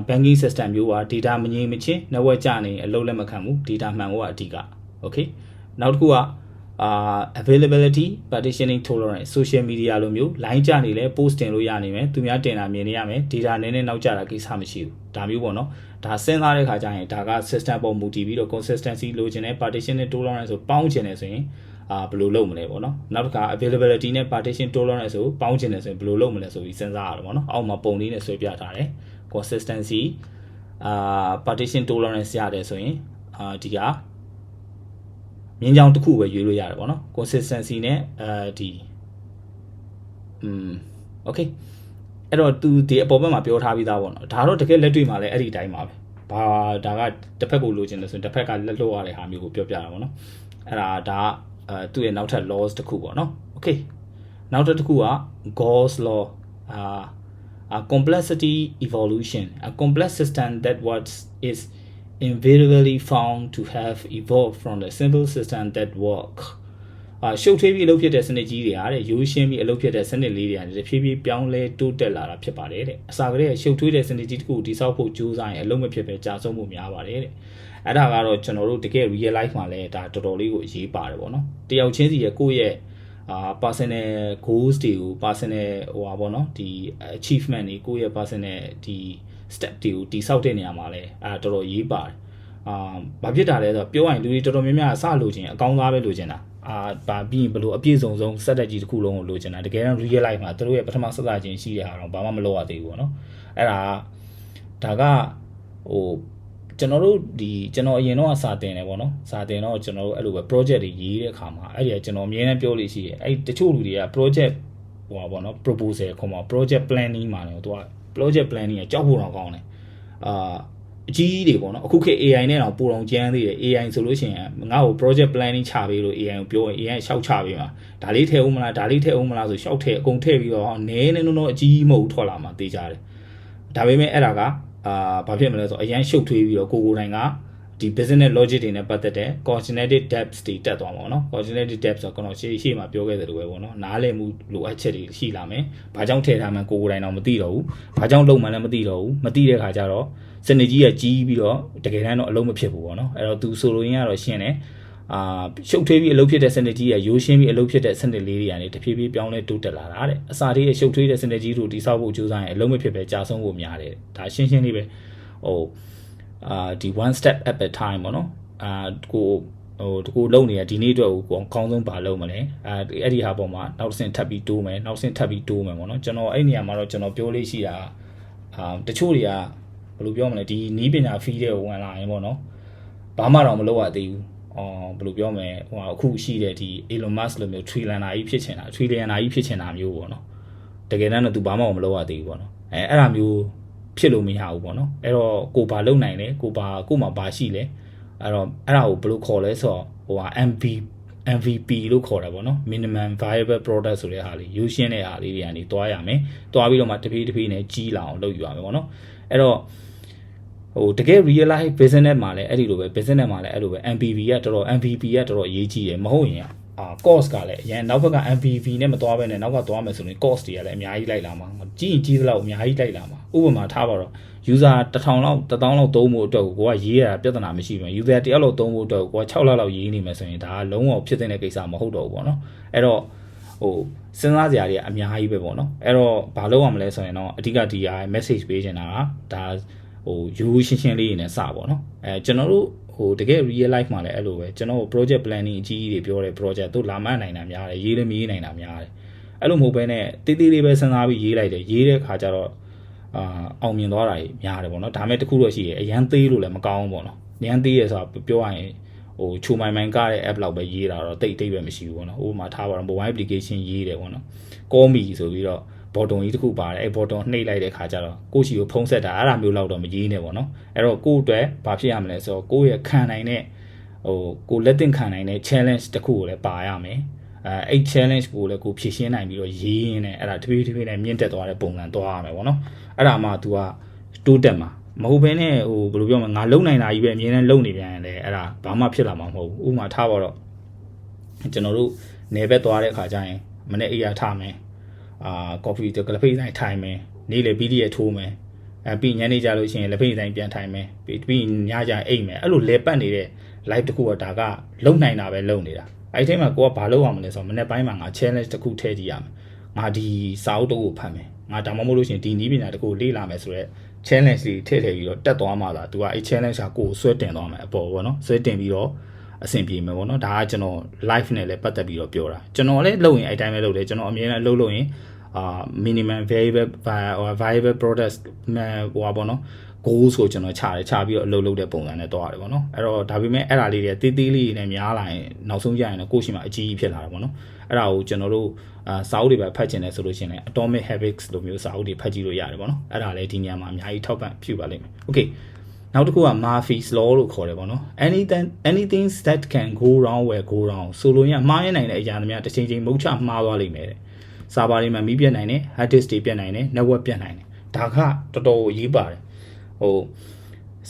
banking system မျိုးက data မငြိမ်မချင်း network ကျနေအလုပ်လက်မခံဘူး data မှန်ဖို့အဓိက okay နောက်တစ်ခုကavailability partitioning tolerance social media လိုမျိုး line ကျနေလဲ post တင်လို့ရနိုင်မယ်သူများတင်တာမြင်နေရမယ် data နည်းနည်းနောက်ကျတာကိစ္စမရှိဘူးဒါမျိုးပေါ့နော်ဒါစဉ်းစားတဲ့ခါကျရင်ဒါက system ပေါ်မူတည်ပြီးတော့ consistency လိုချင်တဲ့ partitioning tolerance ဆိုပေါင်းချင်တယ်ဆိုရင်ဘယ်လိုလုပ်မလဲပေါ့နော်နောက်တစ်ခါ availability နဲ့ partition tolerance ဆိုပေါင်းချင်တယ်ဆိုရင်ဘယ်လိုလုပ်မလဲဆိုပြီးစဉ်းစားရတယ်ပေါ့နော်အောက်မှာပုံလေးနဲ့ဆွဲပြထားတယ် consistency partition tolerance ရတယ်ဆိုရင်ဒီကမြင်းကြောင်တစ်ခုပဲရွေးလို့ရတယ်ပေါ့နော် consistency နဲ့ဒီokay အဲ့တော့သူဒီအပေါ်ဘက်မှာပြောထားပြီးသားပေါ့နော်ဒါတော့တကယ်လက်တွေ့မှာလည်းအဲ့ဒီအတိုင်းပါပဲဘာဒါကတစ်ဖက်ကိုလိုချင်တယ်ဆိုရင်တစ်ဖက်ကလက်လွတ်ရတဲ့ဟာမျိုးကိုပြောပြတာပေါ့နော်အဲ့ဒါသူ့ရဲ့နောက်ထပ် laws တစ်ခုပေါ့နော် okay နောက်တစ်ခုက Gauss law complexity evolution a complex system that what is invariably found to have evolved from the simple system that work ရှုပ်ထွေးပြီးအလုပ်ဖြစ်တဲ့စနစ်ကြီးတွေဟာတဲ့ရိုးရှင်းပြီးအလုပ်ဖြစ်တဲ့စနစ်လေးတွေဟာတဖြည်းဖြည်းပြောင်းလဲတိုးတက်လာတာဖြစ်ပါတယ်တဲ့အစာကလေးရှုပ်ထွေးတဲ့စနစ်ကြီးတစ်ခုကိုတိစောက်ဖို့ကြိုးစားရင်အလုပ်မဖြစ်ပဲကြာဆုံးမှုများပါတယ်တဲ့အဲ့ဒါကတော့ကျွန်တော်တို့တကယ် real life မှာလည်းဒါတော်တော်လေးကိုအရေးပါတယ်ပေါ့နော်တယောက်ချင်းစီရဲ့ကိုယ့်ရဲ့personal goals တွေကို personal ဟိုပါပေါ့နော်ဒီ achievement တွေကိုယ့်ရဲ့ personal ဒီ step တွေကိုတိစောက်တဲ့နေရာမှာလည်းတော်တော်ရေးပါတယ်ဘာဖြစ်တာလဲဆိုတော့ပြောရရင်လူတွေတော်တော်များများစလိုချင်အကောင်းသားပဲလိုချင်တာဗာပြီးရင်ဘလို့အပြည့်စုံဆုံးစက်တက်ကြီးတစ်ခုလုံးကိုလိုချင်တာတကယ်တော့ real life မှာသူတို့ရဲ့ပထမစစချင်းရှိတဲ့ဟာတော့ဘာမှမလုပ်ရသေးဘူးပေါ့နော်အဲ့ဒါကဟိုကျွန်တော်တို့ဒီကျွန်တော်အရင်တော့စာတင်တယ်ပေါ့နော်စာတင်တော့ကျွန်တော်တို့အဲ့လိုပဲ project တွေရေးတဲ့အခါမှာအဲ့ဒီကကျွန်တော်အမြဲတမ်းပြောလို့ရှိတယ်အဲ့တချို့လူတွေက project ဟိုပါပေါ့နော် proposal ခေါ်မှာ project planning မှာလည်းသူက project planning ကကြောက်ဖို့တော့ကောင်းတယ်အကြီးတွေပေါ့နော်အခုခေတ် AI နဲ့တော့ပိုတော့ကျန်းသေးတယ် AI ဆိုလို့ရှိရင်ငါ့ကို project planning ချပေးလို့ AI ကိုပြောရင် AI ရှောက်ချပေးမှာဒါလေးထည့်ဦးမလားဒါလေးထည့်ဦးမလားဆိုရှောက်ထည့်အကုန်ထည့်ပြီးတော့နည်းနည်းတော့အကြီးမဟုတ်ထွက်လာမှာသိကြတယ်ဒါပေမဲ့အဲ့ဒါကဘာဖြစ်မလဲဆိုအရင်ရှုပ်ထွေးပြီးတော့ကိုတိုင်းကဒီ business logic တွေနဲ့ပတ်သက်တဲ့ cognitive depth တွေတက်သွားမှာပေါ့နော် cognitive depth ဆိုတော့ကျွန်တော်ရှေ့မှာပြောခဲ့သလိုပဲပေါ့နော်နားလည်မှုလိုအပ်ချက်တွေရှိလာမယ်ဘာကြောင့်ထည့်ထားမှန်းကိုတိုင်းတော့မသိတော့ဘူးဘာကြောင့်လုပ်မှန်းလည်းမသိတော့ဘူးမသိတဲ့ခါကျတော့စနစ်ကြီးကကြီးပြီးတော့တကယ်တမ်းတော့အလုံးမဖြစ်ဘူးပေါ့နော်အဲ့တော့သူဆိုလိုရင်းကတော့ရှင်းတယ်ရှုပ်ထွေးပြီးအလုပ်ဖြစ်တဲ့စနစ်ကြီးကရိုးရှင်းပြီးအလုပ်ဖြစ်တဲ့စနစ်လေးတွေကနေတဖြည်းဖြည်းပြောင်းလဲတိုးတက်လာတာတဲ့အစာတွေရှုပ်ထွေးတဲ့စနစ်ကြီးတို့တိစောက်ဖို့ကြိုးစားရင်အလုံးမဖြစ်ပဲကြာဆုံးဖို့များတယ်ဒါရှင်းရှင်းလေးပဲဟိုဒီ one step at a time ပေါ့နော်ကိုလုံနေရဒီနေ့အတွက်ကိုအကောင်းဆုံးပါလုပ်မလဲအဲ့ဒီဟာပေါ်မှာနောက်တစ်ဆင့်ထပ်ပြီးတိုးမယ်နောက်တစ်ဆင့်ထပ်ပြီးတိုးမယ်ပေါ့နော်ကျွန်တော်အဲ့နေရာမှာတော့ကျွန်တော်ပြောလေးရှိတာတချို့တွေကဘယ်လိုပြောမလဲဒီနီးပညာ fee တဲ့ဝင်လာရင်ပေါ့နော်ဘာမှတော့မလုပ်ရသေးဘူးဘယ်လိုပြောမလဲဟိုအခုရှိတဲ့ဒီ Elon Musk လိုမျိုး trillionaire ကြီးဖြစ်ချင်တာ trillionaire ကြီးဖြစ်ချင်တာမျိုးပေါ့နော်တကယ်တမ်းတော့သူဘာမှမလုပ်ရသေးဘူးပေါ့နော်အဲ့ဒါမျိုးဖြစ်လို့မရဘူးပေါ့နော်အဲ့တော့ကိုဘာလုပ်နိုင်လဲကိုမှာဘာရှိလဲအဲ့တော့အဲ့ဒါကိုဘယ်လိုခေါ်လဲဆိုတော့ဟိုMVP လို့ခေါ်တာပေါ့နော် minimum viable product ဆိုတဲ့ဟာလေးရိုးရှင်းတဲ့ဟာလေးတွေကနေတွားရမယ်တွားပြီးတော့မှတဖြည်းဖြည်းနဲ့ကြီးလာအောင်လုပ်ယူရမယ်ပေါ့နော်အဲ့တော့ဟိုတကယ် real life business မှာလည်းအဲ့ဒီလိုပဲ business မှာလည်းအဲ့လိုပဲ MVP ကတော်တော်အရေးကြီးတယ်မဟုတ်ရင် cost ကလည်းအရင်နောက်ဘက်က MPV နဲ့မသွားဘဲနဲ့နောက်ကသွားမယ်ဆိုရင် cost တွေကလည်းအများကြီးလိုက်လာမှာကြီးသလောက်အများကြီးလိုက်လာမှာဥပမာထားပါတော့ user 1000လောက်1000လောက်သုံးဖို့အတွက်ကိုကရေးရတာပြဿနာမရှိဘူး user တယောက်လောက်သုံးဖို့အတွက်ကိုက6လလောက်ရေးနေမယ်ဆိုရင်ဒါကလုံးဝဖြစ်တဲ့ကိစ္စမဟုတ်တော့ဘူးပေါ့နော်အဲ့တော့စဉ်းစားစရာတွေကအများကြီးပဲပေါ့နော်အဲ့တော့ဘာလုပ်ရမလဲဆိုရင်တော့အဓိကဒီ message ပေးချင်တာကဒါရိုးရှင်းရှင်းလေးနေစပေါ့နော်ကျွန်တော်တို့တကယ် real life မှာလည်းအဲ့လိုပဲကျွန်တော် project planning အကြီးကြီးတွေပြောတယ် project တို့လာမှန်းနိုင်တာများတယ်ရေးလည်းမရေးနိုင်တာများတယ်အဲ့လိုမဟုတ်ဘဲနဲ့တေးသေးလေးပဲစဉ်းစားပြီးရေးလိုက်တယ်ရေးတဲ့ခါကျတော့အောင်မြင်သွားတာကြီးများတယ်ပေါ့နော်ဒါမဲ့တခုတော့ရှိတယ်အရန်သေးလို့လည်းမကောင်းဘူးပေါ့နော်အရန်သေးရဆိုတာပြောရရင်ချိုမိုင်ကတဲ့ app လောက်ပဲရေးတာတော့တိတ်ပဲမရှိဘူးပေါ့နော်ဥပမာထားပါတော့ mobile application ရေးတယ်ပေါ့နော် call me ဆိုပြီးတော့ button ကြီးတစ်ခုပါတယ်အဲ့ button နှိပ်လိုက်တဲ့ခါကျတော့ကိုယ့်ရှိကိုဖုံးဆက်တာအဲ့ဒါမျိုးလောက်တော့မရေးနဲ့ပေါ့နော်အဲ့တော့ကိုယ့်အတွက်ဘာဖြစ်ရမလဲဆိုတော့ကိုယ့်ရဲ့ခံနိုင်တဲ့ကိုလက်တင်ခံနိုင်တဲ့ challenge တစ်ခုကိုလည်းပါရမယ်အဲ့ challenge ကိုလည်းကိုဖြည့်ရှင်းနိုင်ပြီးတော့ရေးရင်းနဲ့အဲ့ဒါတဖြည်းဖြည်းနဲ့မြင့်တက်သွားတဲ့ပုံစံသွားရမယ်ပေါ့နော်အဲ့ဒါမှ तू ကတိုးတက်မှာမဟုတ်ဘဲနဲ့ဘယ်လိုပြောမလဲငါလုံနိုင်တာကြီးပဲအမြင်နဲ့လုံနေပြန်ရင်လည်းအဲ့ဒါဘာမှဖြစ်လာမှာမဟုတ်ဘူးဥပမာထားပါတော့ကျွန်တော်တို့နေဘက်သွားတဲ့အခါကျရင်မနေ့အေးရထားမယ်coffee တကလဖိဆိုင်ထိုင်မယ်နေ့လေ PDF ထိုးမယ်ပြီးညနေကြလို့ရှိရင်လက်ဖိဆိုင်ပြန်ထိုင်မယ်ပြီးညကြအိတ်မယ်အဲ့လိုလဲပတ်နေတဲ့ live တခုကဒါကလုံနိုင်တာပဲလုံနေတာအဲ့ဒီထဲမှာကိုကဘာလုပ်ရမလဲဆိုတော့မနေ့ပိုင်းမှာငါ challenge တခုထည့်ကြည့်ရမယ်ငါဒီစာအုပ်တစ်ခုဖတ်မယ်ငါဒါမှမဟုတ်လို့ရှိရင်ဒီနည်းပညာတခုလေ့လာမယ်ဆိုတော့ challenge လေးထည့်ပြီးတော့တက်သွားမှသာ तू ကအဲ့ challenge ကကိုယ်ဆွဲတင်သွားမယ်အပေါ်ပေါ့နော်ဆွဲတင်ပြီးတော့အဆင်ပြေမယ်ပေါ့နော်ဒါကကျွန်တော် live နဲ့လည်းပတ်သက်ပြီးတော့ပြောတာကျွန်တော်လည်းလုပ်ရင်အဲ့တိုင်းပဲလုပ်တယ်ကျွန်တော်အမြဲတမ်းလုပ်ရင်minimum viable product ဟိုပါပေါ့နော် goals ကိုကျွန်တော်ချပြီးတော့အလုပ်လုပ်တဲ့ပုံစံနဲ့တွားရတယ်ပေါ့နော်အဲ့တော့ဒါပေမဲ့အဲ့ဒါလေးတွေတေးလေးနဲ့များလာရင်နောက်ဆုံးကြရင်တော့ကိုယ့်ရှိမှာအကြီးကြီးဖြစ်လာတာပေါ့နော်အဲ့ဒါကိုကျွန်တော်တို့စာအုပ်တွေပဲဖတ်ချင်တယ်ဆိုလို့ရှိရင်လည်း atomic habits လိုမျိုးစာအုပ်တွေဖတ်ကြည့်လို့ရတယ်ပေါ့နော်အဲ့ဒါလည်းဒီနေရာမှာအများကြီးထောက်ပံ့ပြုပါလိမ့်မယ် okay နောက်တစ်ခုက Murphy's law လို့ခေါ်တယ်ပေါ့နော် anything that can go wrong will go wrong ဆိုလို့ရမှားရနိုင်တဲ့အရာတွေများတစ်ချိန်ချိန်မုတ်ချမှားသွားလိမ့်မယ်တဲ့စာပါတွေမှာမီးပြတ်နိုင်တယ် hard disk တွေပြတ်နိုင်တယ် network ပြတ်နိုင်တယ်ဒါကတော်တော်အရေးပါတယ်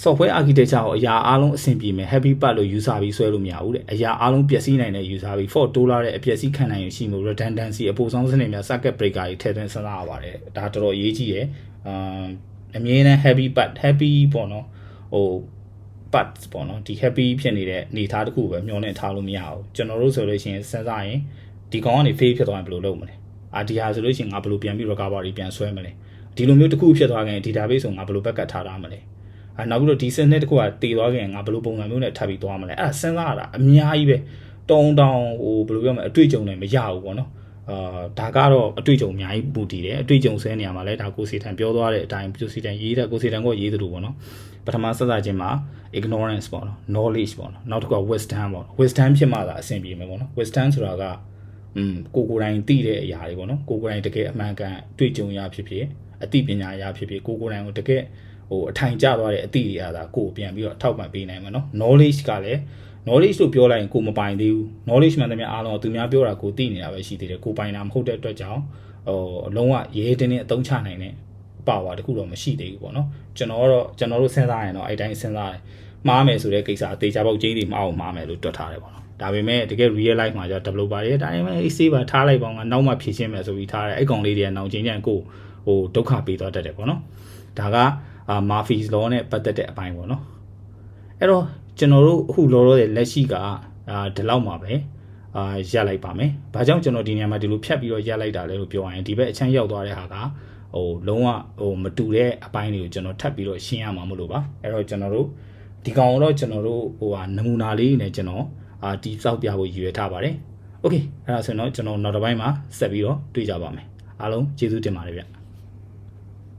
software architecture ကိုအရာအားလုံးအဆင်ပြေမယ် happy path လို့ user ပြီးဆွဲလို့မရဘူးတဲ့အရာအားလုံးပျက်စီးနိုင်တဲ့ user ပြီး fault တိုးလာတဲ့အပျက်စီးခံနိုင်ရရှိမှု redundancy အပိုဆောင်စနစ်များ circuit breaker တွေထည့်သွင်းစဉ်းစားရပါတယ်ဒါတော်တော်အရေးကြီးတယ်အမြဲတမ်း happy path happy ပေါ့နော်path ပေါ့နော်ဒီ happy ဖြစ်နေတဲ့အနေထားတစ်ခုပဲမျှော်လင့်ထားလို့မရဘူးကျွန်တော်တို့ဆိုလို့ရှိရင်စဉ်းစားရင်ဒီကောင်ကနေ fail ဖြစ်သွားရင်ဘယ်လိုလုပ်မလဲဒီဟာဆိုလို့ရှိရင်ငါဘယ်လိုပြန်ပြီး recovery ပြန်ဆွဲမလဲဒီလိုမျိုးတစ်ခုဖြစ်သွားရင် database ဆိုငါဘယ်လို backup ထားမလဲနောက်ပြီးတော့ဒီစနစ်တစ်ခုကတည်သွားခင်ငါဘယ်လိုပုံစံမျိုးနဲ့ထပ်ပြီးသွားမလဲအဲ့ဒါစဉ်းစားရတာအများကြီးပဲတောင်းဘယ်လိုပြောမလဲအတွေ့အကြုံနဲ့မရဘူးပေါ့နော်ဒါကတော့အတွေ့အကြုံအများကြီးပူတည်တယ်အတွေ့အကြုံဆဲနေရမှာလဲဒါကိုစီတန်ပြောသွားတဲ့အတိုင်းကိုစီတန်ရေးတဲ့ကိုစီတန်ကရေးသလိုပေါ့နော်ပထမစစချင်းမှာ ignorance ပေါ့နော် knowledge ပေါ့နော်နောက်တစ်ခုက wisdom ပေါ့နော် wisdom ဖြစ်မှသာအဆင်ပြေမယ်ပေါ့နော် wisdom ဆိုတာကကိုယ်တိုင်သိတဲ့အရာတွေပေါ့နော်ကိုယ်တိုင်တကယ်အမှန်ကန်တွေ့ကြုံရဖြစ်ဖြစ်အသိပညာရဖြစ်ဖြစ်ကိုယ်တိုင်ကိုတကယ်အထိုင်ကျသွားတဲ့အသည့်တွေအားသာကိုယ်ပြန်ပြီးတော့ထောက်ပံ့ပေးနိုင်မှာနော် knowledge ကလည်း knowledge လို့ပြောလိုက်ရင်ကိုမပိုင်သေးဘူး knowledge မှန်တယ်များအားလုံးသူများပြောတာကိုသိနေတာပဲရှိသေးတယ်ကိုပိုင်တာမဟုတ်တဲ့အတွက်ကြောင့်အလုံးဝရဲတင်းနဲ့အသုံးချနိုင်တဲ့ power တခုတော့မရှိသေးဘူးပေါ့နော်ကျွန်တော်တို့စဉ်းစားရင်တော့အဲ့တိုင်းစဉ်းစားတယ်မှားမယ်ဆိုတဲ့ကိစ္စအသေးချာပေါက်ချင်းတွေမှားအောင်မှားမယ်လို့တွက်ထားတယ်ပေါ့နော်ဒါပေမဲ့တကယ် real life မှာကျ developer တွေအတိုင်းပဲ save ပါထားလိုက်ပေါင်းကနောက်မှဖြည့်ရှင်းမယ်ဆိုပြီးထားတယ်အဲ့ကောင်လေးတွေကနောက်ချင်းကျရင်ကိုဒုက္ခပေးသွားတတ်တယ်ပေါ့နော်ဒါကMurphy's law နဲ့ပတ်သက်တဲ့အပိုင်းပေါ့နော်အဲ့တော့ကျွန်တော်တို့အခုလောလောဆယ်လက်ရှိကဒီလောက်မှာပဲရက်လိုက်ပါမယ်။ဘာကြောင့်ကျွန်တော်ဒီနေရာမှာဒီလိုဖြတ်ပြီးတော့ရက်လိုက်တာလဲလို့ပြောရရင်ဒီဘက်အချမ်းရောက်သွားတဲ့ဟာကလုံးဝမတူတဲ့အပိုင်းတွေကိုကျွန်တော်ထပ်ပြီးတော့ရှင်းရမှာမလို့ပါ။အဲ့တော့ကျွန်တော်တို့ဒီကောင်တော့ကျွန်တော်တို့နမူနာလေးနဲ့ကျွန်တော်ဒီစောက်ပြဖို့ရည်ရွယ်ထားပါတယ်။ Okay အဲ့ဒါဆိုရင်တော့ကျွန်တော်နောက်တစ်ပိုင်းမှာဆက်ပြီးတော့တွေ့ကြပါမယ်။အားလုံးကျေးဇူးတင်ပါတယ်ဗျ။